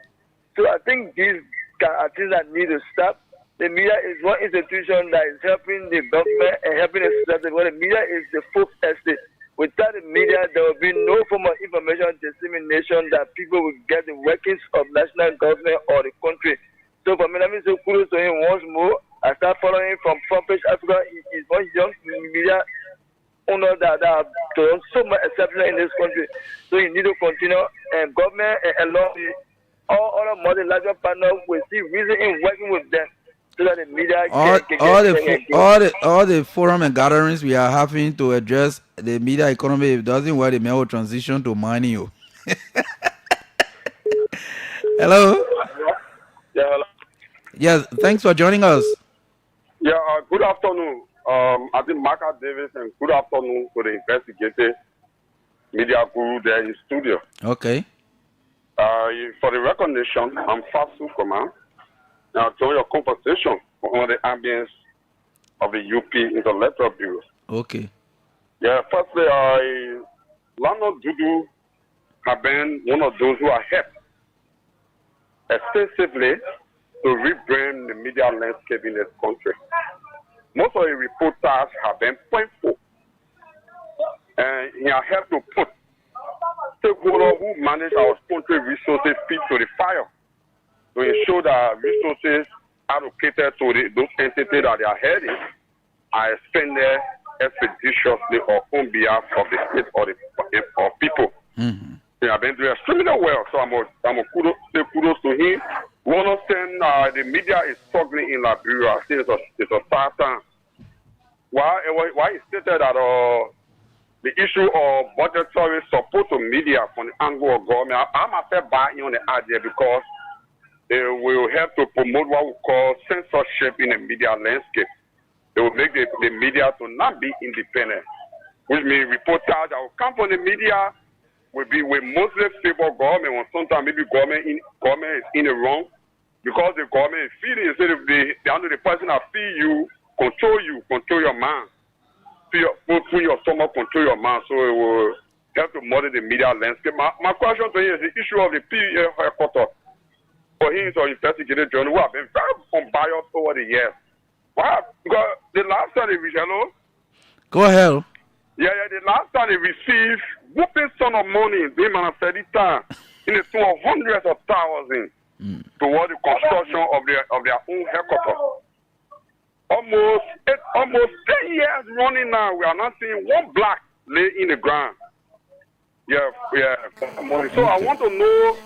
So I think these are things that need to stop. The media is one institution that is helping the government and helping the society. But the media is the fourth estate. Without the media, there will be no form of information dissemination that people will get the workings of national government or the country. So for me, let me say kudos to him once more. I start following from Front Page Africa. He is one young media owner that have done so much exceptional in this country. So you need to continue, and government and along with all other multilateral partners will see reason in working with them so that the media all the forum and gatherings we are having to address the media economy. If it doesn't work, the mail will transition to mining you. Hello. Yeah, hello. Yes, thanks for joining us. Yeah, good afternoon. I think Marka Davis, and good afternoon to the investigative media guru there in studio. Okay. For the recognition, I'm Fasu Command. Now, join your conversation on the ambience of the UP Intellectual Bureau. Okay. Yeah, firstly, Lano Dudu have been one of those who are helped extensively to rebrand the media landscape in this country. Most of the reporters have been pointful, and he has helped to put stakeholders who manage our country resources feet to the fire to ensure that resources allocated to those entities that they are heading are expended expeditiously or on behalf of the state or the people. Mm-hmm. They have been doing extremely well, so I'm a kudos to him. We understand the media is struggling in Liberia. I think it's a sad time. Why he stated that the issue of budgetary support to media from the angle of government, I myself buy on the idea because it will help to promote what we call censorship in the media landscape. It will make the media to not be independent, which means reporters that will come from the media will mostly favor government, when sometimes maybe government is in the wrong because the government is feeding instead of the person that feed you, control your mind. Put your stomach, control your mind, so it will help to model the media landscape. My question to you is the issue of the PEA headquarters. For him to investigate the journal, who have been very unbiased over the years. Why? Because the last time they received, hello? Go ahead. Yeah, the last time they received whooping son of money, they man said it in the sum of hundreds of thousands toward the construction of their own headquarters. Almost 10 years running now, we are not seeing one black lay in the ground. Yeah. So I want to know.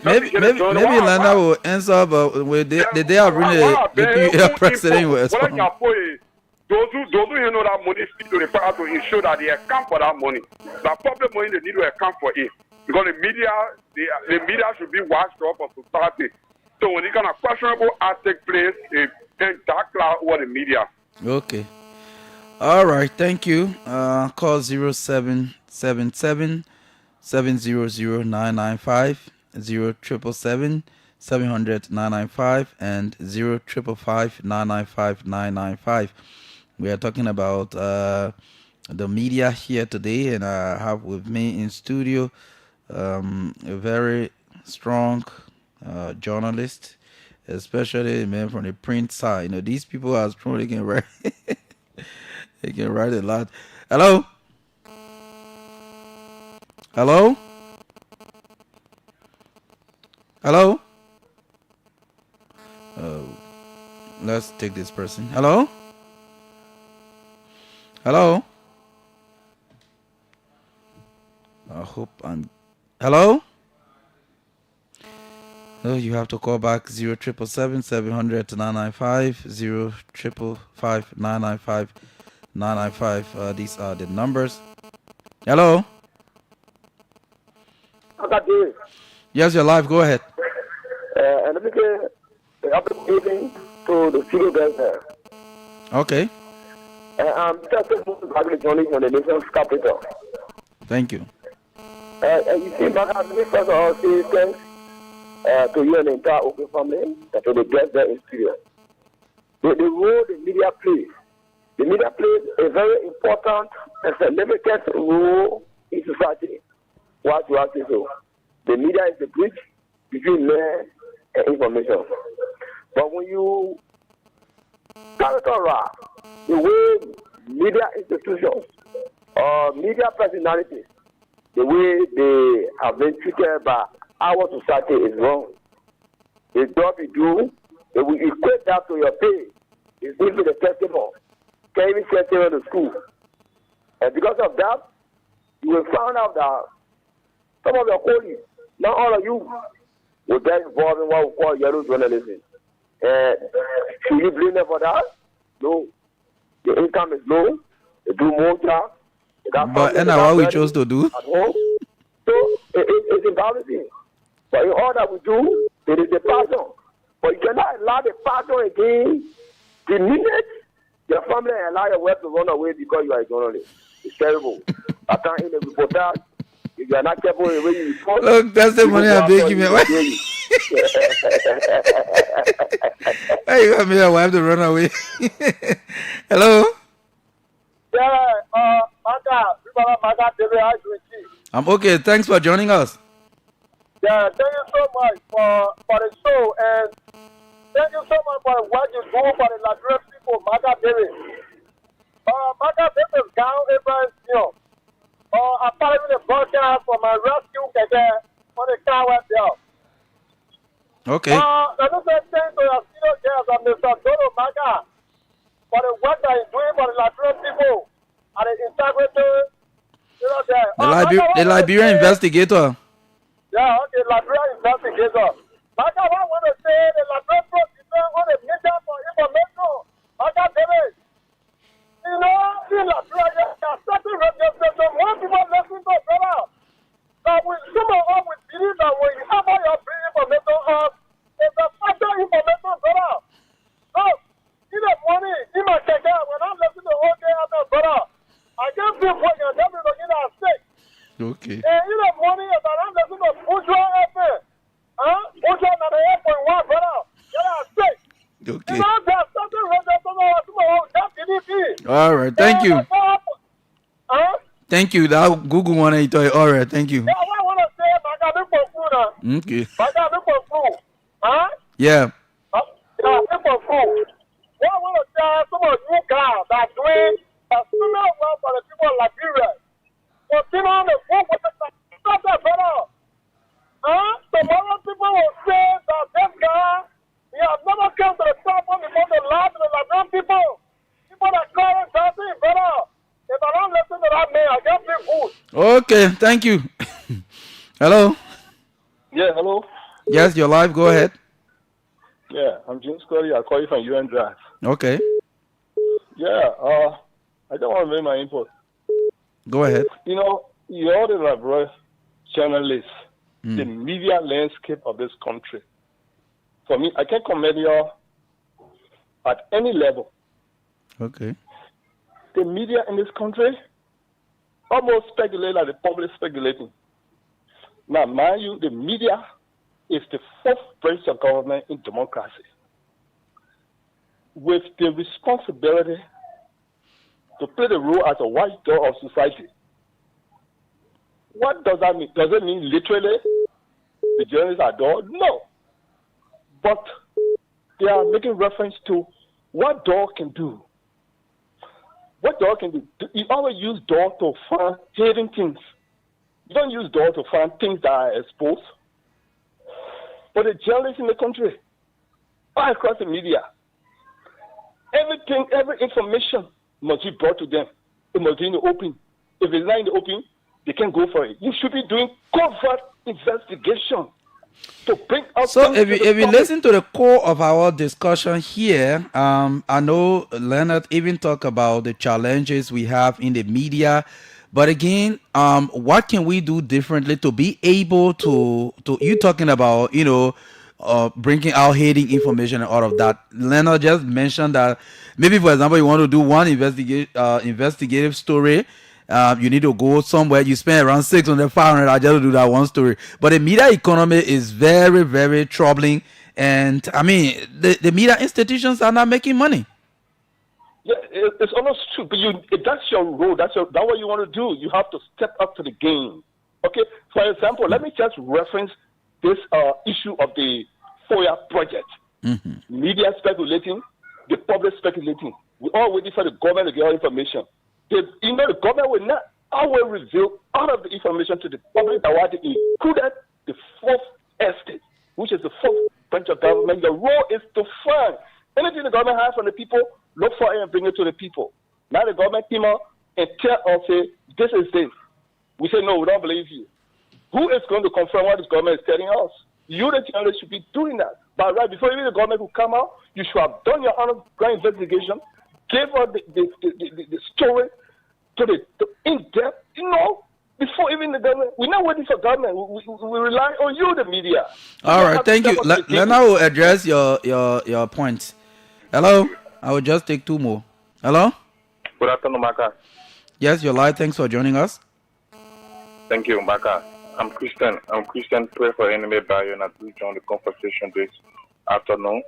Maybe Landa will answer, but they are really the president will respond. Those who know that money speak to the power to ensure that they account for that money. The public money they need to account for it. Because the media should be watched up of society. So when this kind of questionable act take place, it can dark cloud over the media. Okay. All right, thank you. Call 0777 700-995, 0777 700-995, and 0555-995-995. We are talking about the media here today, and I have with me in studio a very strong journalist, especially men from the print side. You know, these people are strong. They can write. They can write a lot. Hello. Hello? Hello? Let's take this person. Hello? Hello? I hope I'm... Hello? Oh, you have to call back 0777 700-995, 0555-995-995. These are the numbers. Hello? Yes, you're live. Go ahead. And let me say, happy evening to the studio guys there. Okay. I'm just joining from the nation's capital. Thank you. And you see, Marka, let me first of all say thanks to you and the entire Open family and to the guests there in studio. The role the media plays. The media plays a very important and significant role in society. What you have to do. The media is the bridge between man and information. But when you characterize the way media institutions or media personalities, the way they have been treated by our society is wrong. The job you do, if we equate that to your pay, it's going to the testimony. Can even send children to school. And because of that, you will find out that some of your colleagues, not all of you, will get involved in what we call yellow journalism. And should you blame them for that? No. The income is low. They do more jobs. But and what we chose to do? At home. So it's embarrassing. But in all that we do, it is the passion. But you cannot allow the passion again. The minute your family allow your wife to run away because you are a journalist, it's terrible. I can't in the reportage. If you are not careful in the way you report, look, that's the money I'm making me. Hey, you got me a wife to run away. Hello? Yeah, Marka, I'm okay. Thanks for joining us. Yeah, thank you so much for the show, and thank you so much for what you do for the Liberian people, Marka David. Marka David is down Abraham's, I'm following the broadcast for my rescue keke on the car right there. Okay. Let me say thanks to your senior guest, Mr. Dodo Marka, for the work that he's doing for the Liberian people and the integrity, there. The Liberian investigator. Yeah, okay, Liberian investigator. Marka, I want to say the Liberian president on the mission for information. Marka David. In Liberia, there are certain radio stations. More people listen to better. But some of us we believe that when you have all your free information on, it's a factor information better. So, in the morning, in my keke, when I'm listening to OK FM better, I get feel working and then we begin to sick. Okay. And in the morning, if I'm listening to Bourgeois FM, Bourgeois 98.1 better, then I'm sick. Okay. There's something radio station that's BDP. All right. Thank you. Thank you. That Google one. All right. Thank you. Yeah, I want to say, Marka, look for food. Okay. Marka, look for food. Yeah. Yeah, look for food. What I want to tell some of you guys that are doing a similar work for the people of Liberia. Continue on the work with the better. Tomorrow people will say that this guy, he has never come to the top before the last of the Liberian people. People that call him something better. If I don't listen to that man, I get feel good. Okay. Thank you. Hello. Yeah, hello. Yes, you're live. Go ahead. Yeah, I'm James Curry. I call you from UN Drive. Okay. Yeah, I don't want to make my input. Go ahead. You're the Liberian journalists, the media landscape of this country. For me, I can commend you at any level. Okay. The media in this country almost speculate like the public speculating. Now, mind you, the media is the fourth branch of government in democracy, with the responsibility to play the role as a watchdog of society. What does that mean? Does it mean literally the journalists are door? No. But they are making reference to what dog can do. What dog can do? You always use dog to find hidden things. You don't use dog to find things that are exposed. But the journalists in the country, all across the media, everything, every information must be brought to them. It must be in the open. If it's not in the open, they can't go for it. You should be doing covert investigation to bring out. So if you listen to the core of our discussion here, I know Leonard even talked about the challenges we have in the media. But again, what can we do differently to be able to you talking about, bringing out hidden information and all of that? Leonard just mentioned that maybe, for example, you want to do one investigative story, You need to go somewhere. You spend around 600, 500 just to do that one story. But the media economy is very, very troubling. And I mean, the media institutions are not making money. Yeah, it's almost true. But if that's your role, that's what you want to do. You have to step up to the game. Okay. For example, let me just reference this issue of the FOIA project. Media speculating, the public speculating. We all waiting for the government to get all information. The government will not always reveal all of the information to the public that was included the fourth estate, which is the fourth branch of government. The role is to find anything the government has from the people, look for it and bring it to the people. Now the government came out and tell us, say, this is this. We say, no, we don't believe you. Who is going to confirm what this government is telling us? You, the journalists, should be doing that. But right before even the government will come out, you should have done your own grand investigation, gave us the story to the in-depth, before even the government. We're not waiting for government. We rely on you, the media. All right, thank you. Lena will address your points. Hello? I will just take two more. Hello? Good afternoon, Marka. Yes, you're live. Thanks for joining us. Thank you, Marka. I'm Christian. Pray for enemy barrier and I do join the conversation this afternoon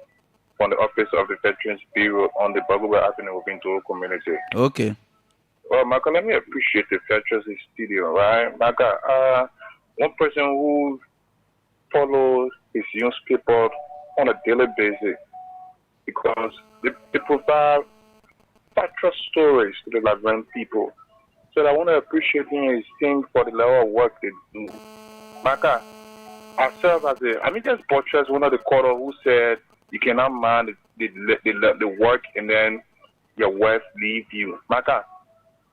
from the office of the Veterans Bureau on the Bagua Avenue within the community. Okay. Well, Marka, let me appreciate the Veterans studio, right? Marka, one person who follows his newspaper on a daily basis because they provide factual stories to the Liberian people. So I want to appreciate him and his team for the level of work they do. Marka, I serve as just butchers, one of the quarter who said you cannot mind the work and then your wife leave you. Marka,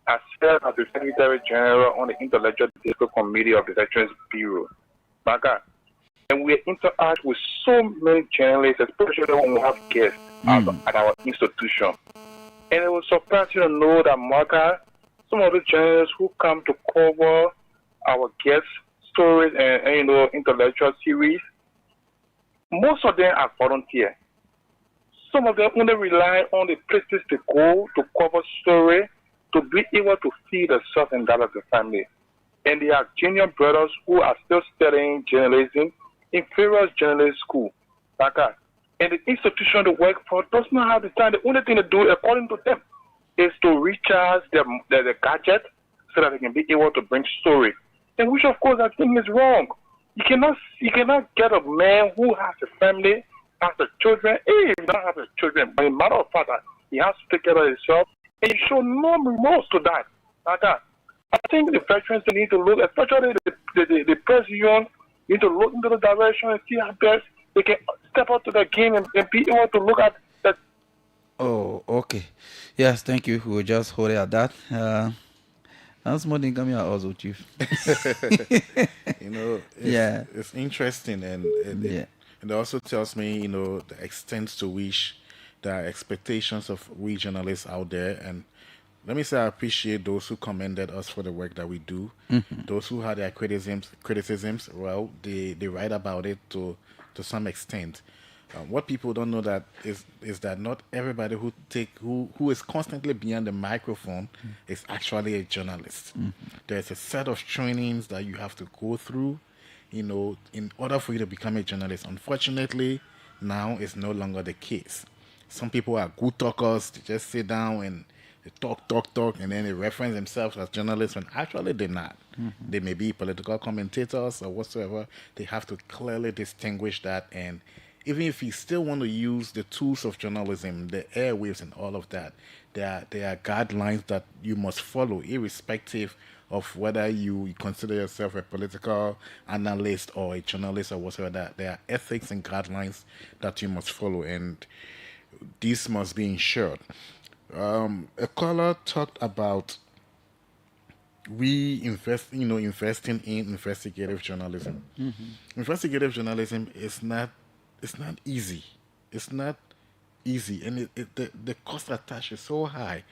I serve as the Secretary General on the Intellectual Disability Committee of the Veterans Bureau. Marka, and we interact with so many journalists, especially when we have guests at our institution. And it will surprise you to know that, Marka, some of the journalists who come to cover our guest stories and intellectual series, most of them are volunteer. Some of them only rely on the places to go to cover story to be able to feed themselves and that of the family. And they are junior brothers who are still studying journalism in various journalism schools. And the institution they work for does not have the time. The only thing to do, according to them, is to recharge their gadget so that they can be able to bring story. And which, of course, I think is wrong. You cannot get a man who has a family, has a children. Hey, he don't have a children, but a matter of fact, he has to take care of himself, and you show no remorse to that. I think the veterans need to look, especially the press union, need to look into the direction and see how best they can step up to the game and be able to look at that. Oh, okay. Yes, thank you. We'll just hold it at that. That's more than coming out also, Chief. It's interesting, and it also tells me, the extent to which there are expectations of we journalists out there. And let me say, I appreciate those who commended us for the work that we do. Those who had their criticisms, well, they write about it to some extent. What people don't know that is that not everybody who is constantly behind the microphone is actually a journalist. There's a set of trainings that you have to go through, in order for you to become a journalist. Unfortunately, now it's no longer the case. Some people are good talkers. They just sit down and they talk, and then they reference themselves as journalists when actually they're not. They may be political commentators or whatsoever. They have to clearly distinguish that. And even if you still want to use the tools of journalism, the airwaves and all of that, there are guidelines that you must follow, irrespective of whether you consider yourself a political analyst or a journalist or whatsoever. That there are ethics and guidelines that you must follow, and these must be ensured. A caller talked about investing in investigative journalism. Investigative journalism is not easy. It's not easy, and the cost attached is so high.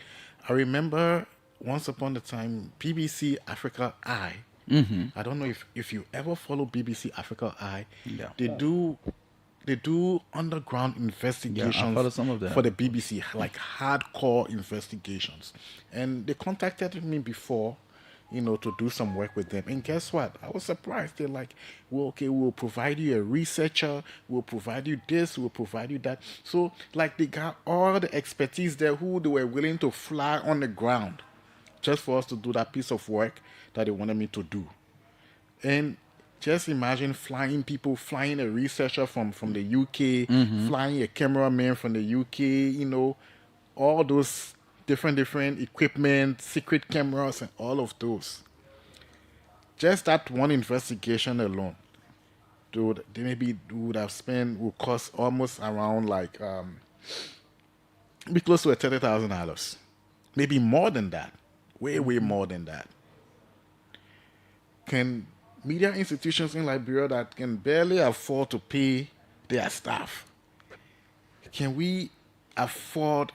I remember once upon a time, BBC Africa Eye. I don't know if you ever follow BBC Africa Eye. Yeah. They they do underground investigations follow some of them. for the BBC, like hardcore investigations. And they contacted me before, to do some work with them. And guess what? I was surprised. They're like, well, okay, we'll provide you a researcher, we'll provide you this, we'll provide you that. So, like, they got all the expertise there who they were willing to fly on the ground just for us to do that piece of work that they wanted me to do. And just imagine flying a researcher from the UK, flying a cameraman from the UK, all those different equipment, secret cameras, and all of those. Just that one investigation alone, dude, they maybe would cost almost around like be close to $30,000, maybe more than that, way more than that. Can media institutions in Liberia that can barely afford to pay their staff, can we afford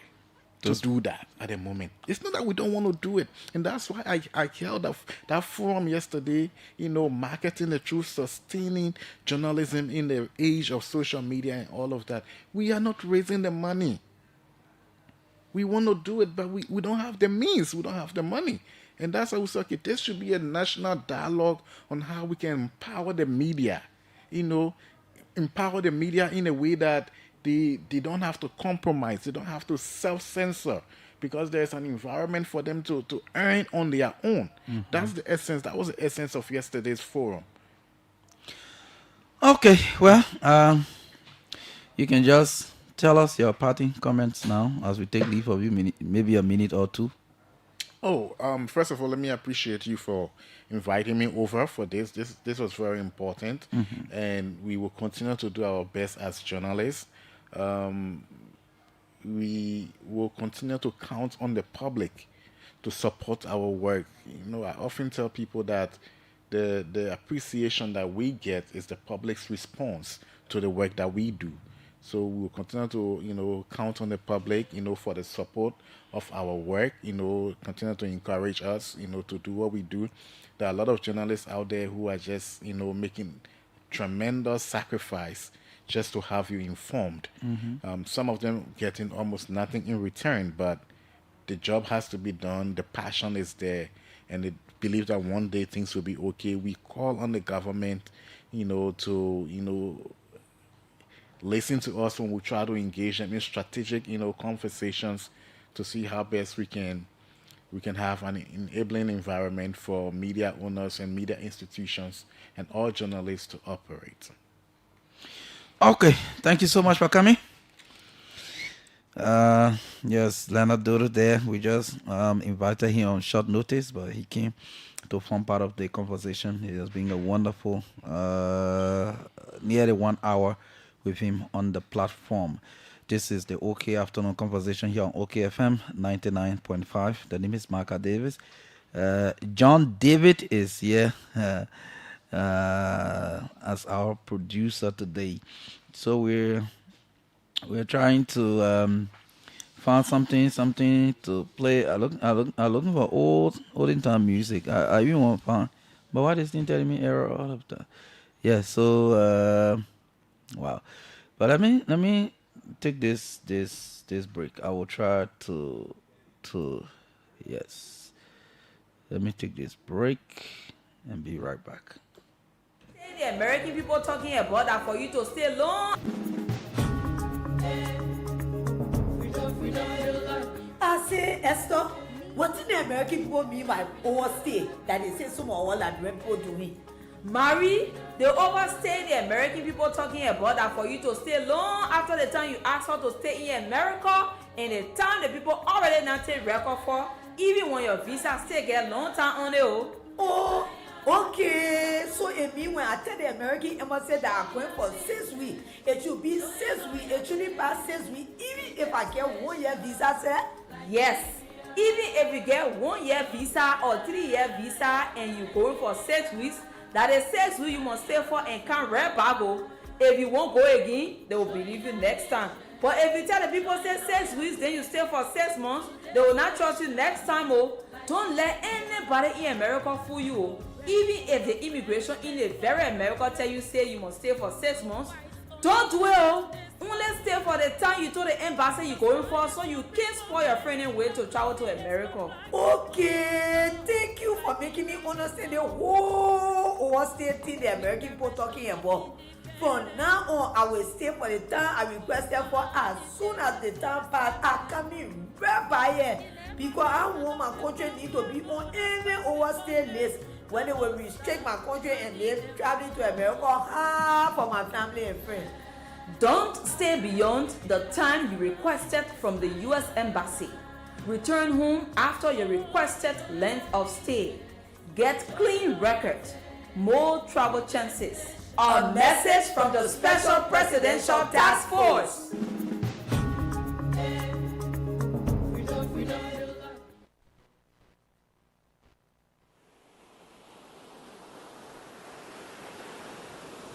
to do that at the moment? It's not that we don't want to do it. And that's why I held that forum yesterday, marketing the truth, sustaining journalism in the age of social media and all of that. We are not raising the money. We want to do it, but we don't have the means. We don't have the money. And that's how we say, okay, there should be a national dialogue on how we can empower the media, empower the media in a way that they don't have to compromise. They don't have to self-censor because there's an environment for them to earn on their own. That's the essence. That was the essence of yesterday's forum. Okay, well, you can just tell us your parting comments now as we take leave of you, maybe a minute or two. First of all, let me appreciate you for inviting me over for this. This was very important, and we will continue to do our best as journalists. We will continue to count on the public to support our work. I often tell people that the appreciation that we get is the public's response to the work that we do. So we will continue to, count on the public, for the support of our work, continue to encourage us, to do what we do. There are a lot of journalists out there who are just, making tremendous sacrifice just to have you informed. Some of them getting almost nothing in return, but the job has to be done. The passion is there, and they believe that one day things will be okay. We call on the government, to, listen to us when we try to engage them in strategic, conversations to see how best we can have an enabling environment for media owners and media institutions and all journalists to operate. Okay, thank you so much for coming. Yes, Leonard Dodo there. We just invited him on short notice, but he came to form part of the conversation. It has been a wonderful, nearly 1 hour with him on the platform. This is the OK Afternoon Conversation here on OKFM 99.5. The name is Marka Davis. John David is here as our producer today. So we're trying to find something to play. I'm looking for olden time music. I even want to find, but why is it telling me error all of that? Yeah. So wow. But let me take this break. I will try to yes. Let me take this break and be right back. The American people talking about that for you to stay long. I say, Esther, what did the American people mean by overstay that they say some of all that people doing? Marie, they overstay the American people talking about that for you to stay long after the time you ask her to stay in America and the time the people already not take record for, even when your visa still get long time on it. Oh, okay. So it means when I tell the American embassy that I'm going for 6 weeks, it should be 6 weeks. It shouldn't pass 6 weeks, even if I get 1 year visa, sir? Yes. Even if you get 1 year visa or 3 year visa and you going for 6 weeks, that is 6 weeks you must stay for and can't red bago. If you won't go again, they will believe you next time. But if you tell the people say 6 weeks, then you stay for 6 months, they will not trust you next time. Oh, don't let anybody in America fool you. Oh. Even if the immigration in a very America tell you say you must stay for 6 months, Don't do it. Oh. Only stay for the time you told the embassy you're going for, so you can't spoil your friend and wait to travel to America. Okay, thank you for making me understand the whole state thing the American people talking about. From now on, I will stay for the time I requested for. As soon as the time pass, I come in right by here. Because I want my country need to be on any overstay list. When they will restrict my country and live traveling to America, for my family and friends. Don't stay beyond the time you requested from the U.S. Embassy. Return home after your requested length of stay. Get clean record. More travel chances. A message from the Special Presidential Task Force.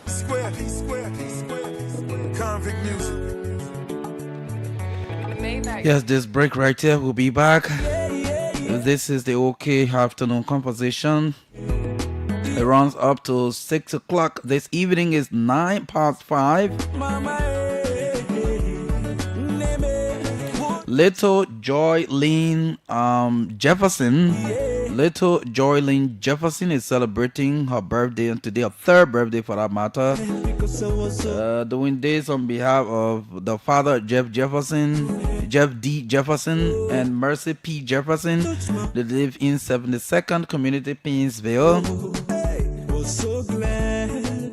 Square, convict music. Yes, this break right here. We'll be back. This is the OK afternoon composition. It runs up to 6 o'clock. This evening is 5:09. Little Joylene Jefferson. Little Joylene Jefferson is celebrating her birthday, and today her third birthday for that matter. Doing this on behalf of the father Jeff D. Jefferson, and Mercy P. Jefferson. They live in 72nd Community, Painesville. So glad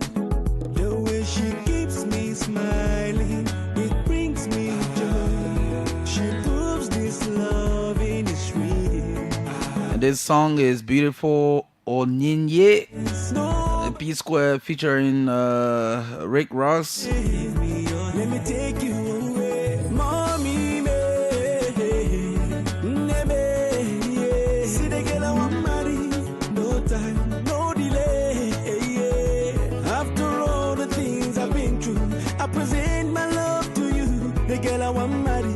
the way she keeps me smiling, it brings me joy. She proves this love in its real. And this song is Beautiful Onyinye, P Square featuring Rick Ross. Let me take you away, mommy, me. See the girl I want marry, no time. I present my love to you. The girl I want marry,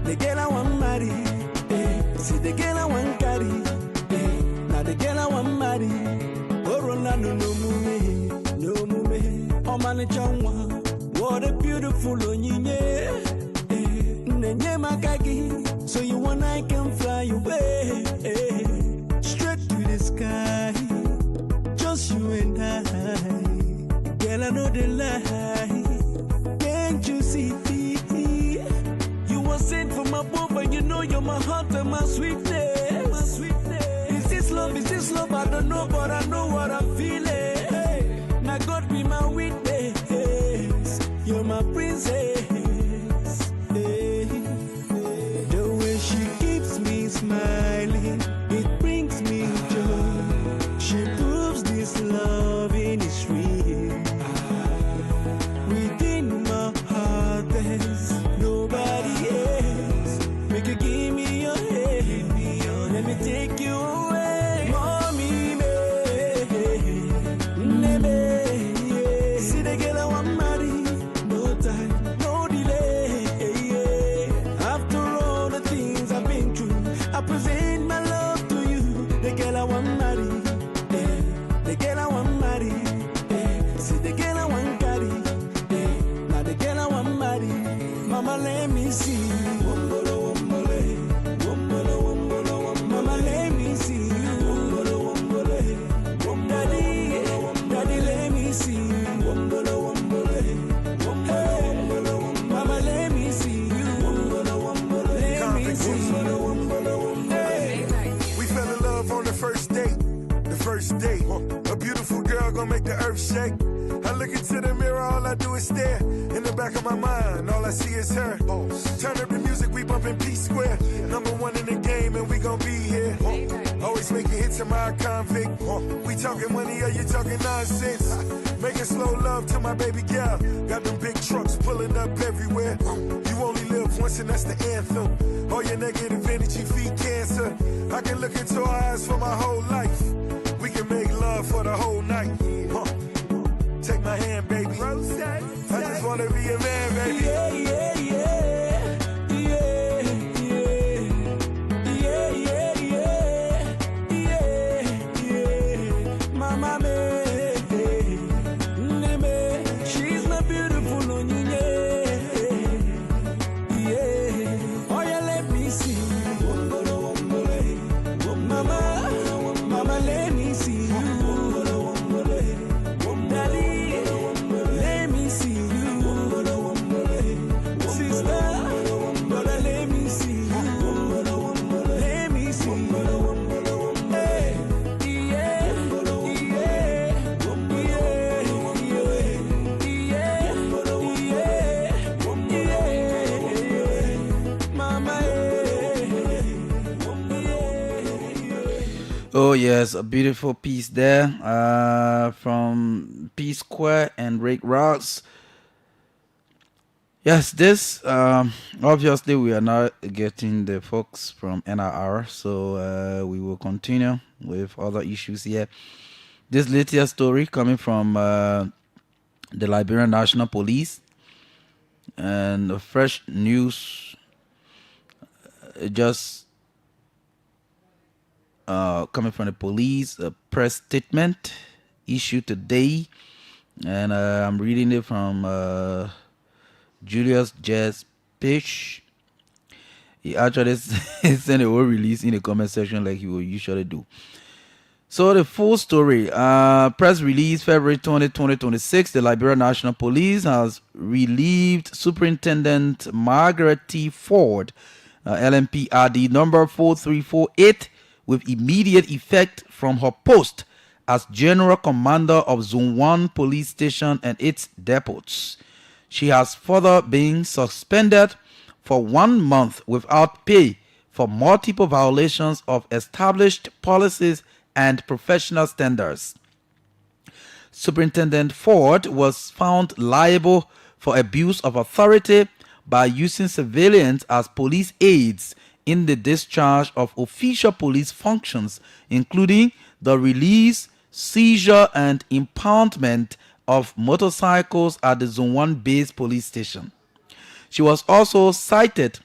the girl I want marry. See the girl I want carry, now the girl I want marry. Oh Ronaldo no mume, oh man changwa. What a beautiful onyinye, nenye makagi. So you and I can fly away, straight to the sky, just you and I. Girl, I know the lie. Can't you see? You were sent from above, and you know you're my heart and my sweetness. My sweetness. Is this love? I don't know, but I know what I'm feeling. Hey, now God be my witness. You're my princess. Hey, the way she keeps me smiling, it brings me joy. She proves this love in its real. Within my heart there's nobody else. Make you give me your hand, let me take you away, mommy, me. See the girl I want marry, no time, no delay. After all the things I've been through, I present my love to you. The girl I want marry, the girl I want marry. See the girl I want carry, now the girl I want marry. Mama, let me see you. Mama, let me see you. Daddy, let me see you. Mama, let me see you. Let me see you. We fell in love on the first date. The first date. A beautiful girl gonna make the earth shake. I look into the mirror, all I do is stare. In the back of my mind, all I see is her. Turn up the music, we bumpin' P Square. Number one in the game, and we gon' be here. Always making hits in my convict. We talking money, or you talking nonsense? Making slow love to my baby girl. Got them big trucks pulling up everywhere. You only live once, and that's the anthem. All your negative energy feed cancer. I can look into her eyes for my whole life. We can make love for the whole night. Take my hand, baby. I just wanna be a man, baby. Mama, she's my Oh yes, a beautiful piece there from P Square and Rick Ross. Yes, this obviously we are not getting the folks from NRR, so we will continue with other issues here. This latest story coming from the Liberian National Police and the fresh news just coming from the police, a press statement issued today, and I'm reading it from Julius Jazz page. He actually sent a whole release in the comment section like he will usually do. So the full story, press release February 2026, the Liberia National Police has relieved Superintendent Margaret T. Ford, LMPRD number 4348, with immediate effect from her post as General Commander of Zone 1 Police Station and its depots. She has further been suspended for 1 month without pay for multiple violations of established policies and professional standards. Superintendent Ford was found liable for abuse of authority by using civilians as police aides in the discharge of official police functions, including the release, seizure, and impoundment of motorcycles at the Zone 1 base police station. She was also cited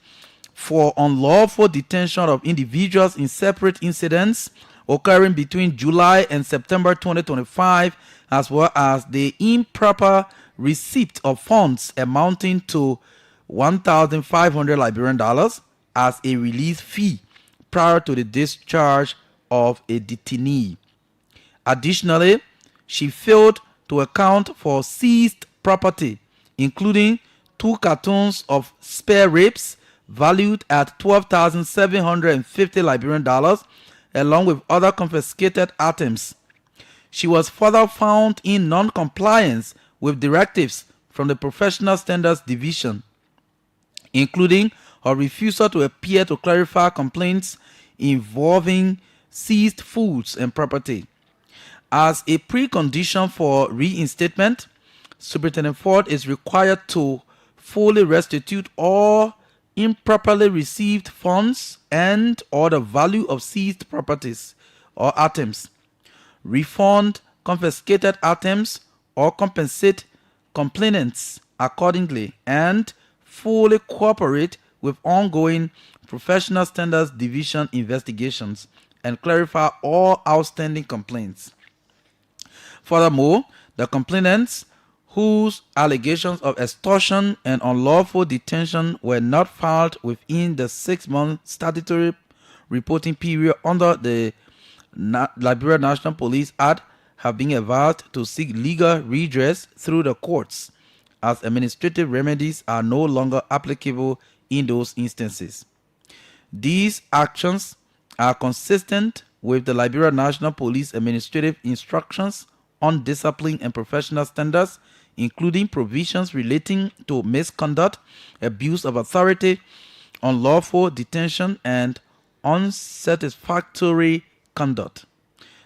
for unlawful detention of individuals in separate incidents occurring between July and September 2025, as well as the improper receipt of funds amounting to 1,500 Liberian dollars as a release fee prior to the discharge of a detainee. Additionally, she failed to account for seized property, including 2 cartons of spare ribs valued at 12,750 Liberian dollars, along with other confiscated items. She was further found in non-compliance with directives from the Professional Standards Division, including her refusal to appear to clarify complaints involving seized foods and property. As a precondition for reinstatement, Superintendent Ford is required to fully restitute all improperly received funds and or the value of seized properties or items, refund confiscated items or compensate complainants accordingly, and fully cooperate with ongoing Professional Standards Division investigations and clarify all outstanding complaints. Furthermore, the complainants whose allegations of extortion and unlawful detention were not filed within the 6-month statutory reporting period under the Liberia National Police Act have been advised to seek legal redress through the courts, as administrative remedies are no longer applicable in those instances. These actions are consistent with the Liberia National Police Administrative Instructions on Discipline and Professional Standards, including provisions relating to misconduct, abuse of authority, unlawful detention, and unsatisfactory conduct.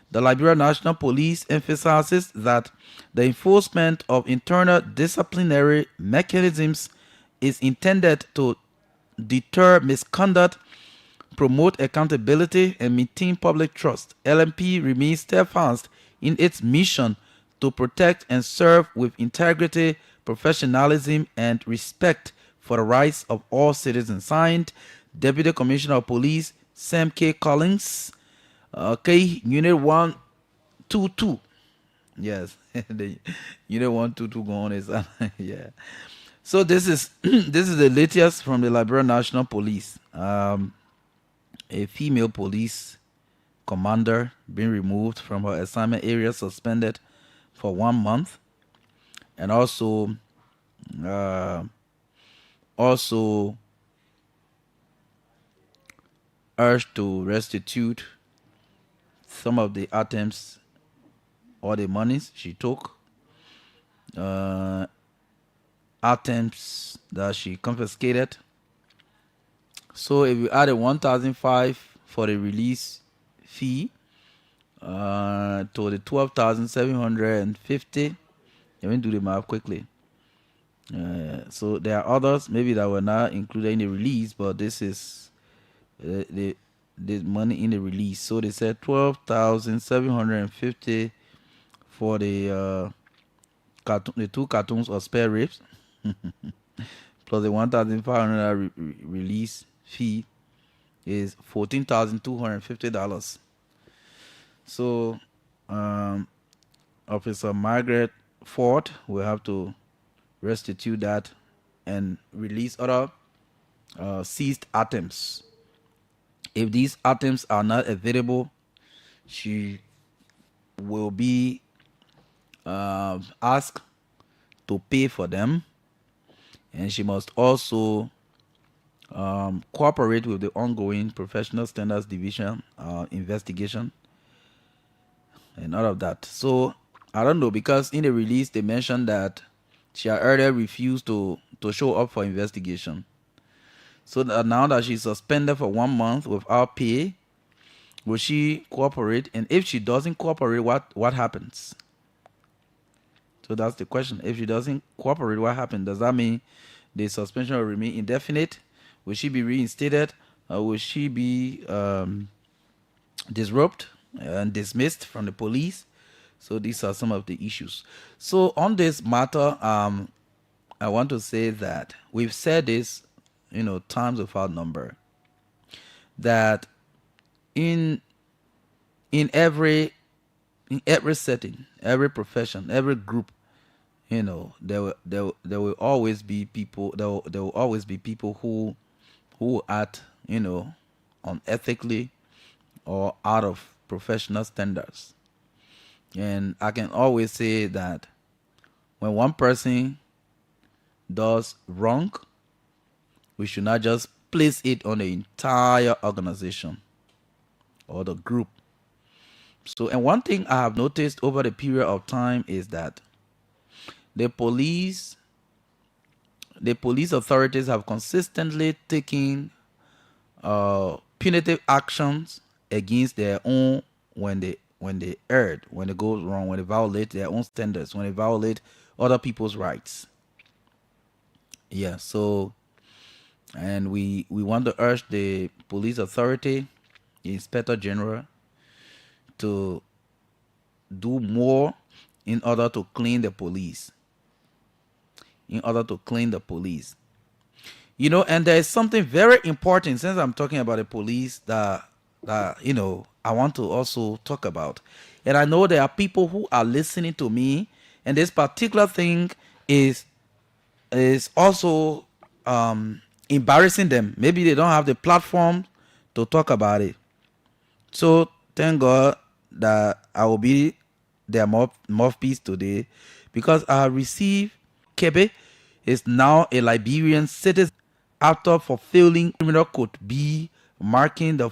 The Liberia National Police emphasizes that the enforcement of internal disciplinary mechanisms is intended to deter misconduct, promote accountability, and maintain public trust. LMP remains steadfast in its mission to protect and serve with integrity, professionalism, and respect for the rights of all citizens. Signed, Deputy Commissioner of Police Sam K. Collins, Unit 122. Yes, the Unit 122 going is yeah. So this is this is the latest from the Liberia National Police. A female police commander being removed from her assignment area, suspended for 1 month, and also urged to restitute some of the items or the monies she took, items that she confiscated. So if you add a 1,005 for the release fee, to the 12,750. Let me do the math quickly. So there are others maybe that were not included in the release, but this is the money in the release. So they said 12,750 for the the two cartons of spare ribs, plus the 1,500 release fee is $14,250. So Officer Margaret Ford will have to restitute that and release other seized items. If these items are not available, she will be asked to pay for them, and she must also cooperate with the ongoing Professional Standards Division investigation and all of that. So I don't know, because in the release they mentioned that she had earlier refused to show up for investigation. So that now that she's suspended for 1 month without pay, will she cooperate? And if she doesn't cooperate, what happens? So that's the question. If she doesn't cooperate, what happens? Does that mean the suspension will remain indefinite? Will she be reinstated? Or will she be disrupted and dismissed from the police? So these are some of the issues. So on this matter, I want to say that we've said this, times without number, that in every setting, every profession, every group, there will always be people. There will always be people who act, unethically or out of professional standards. And I can always say that when one person does wrong, we should not just place it on the entire organization or the group. So, and one thing I have noticed over the period of time is that the police authorities have consistently taken punitive actions against their own when they erred, when it goes wrong, when they violate their own standards, when they violate other people's rights. Yeah, so, and we want to urge the police authority, the Inspector General, to do more in order to clean the police. And there is something very important, since I'm talking about the police, that I want to also talk about. And I know there are people who are listening to me, and this particular thing is also embarrassing them. Maybe they don't have the platform to talk about it. So thank God that I will be their mouthpiece today, because I have received Kebe is now a Liberian citizen after fulfilling criminal code B, marking the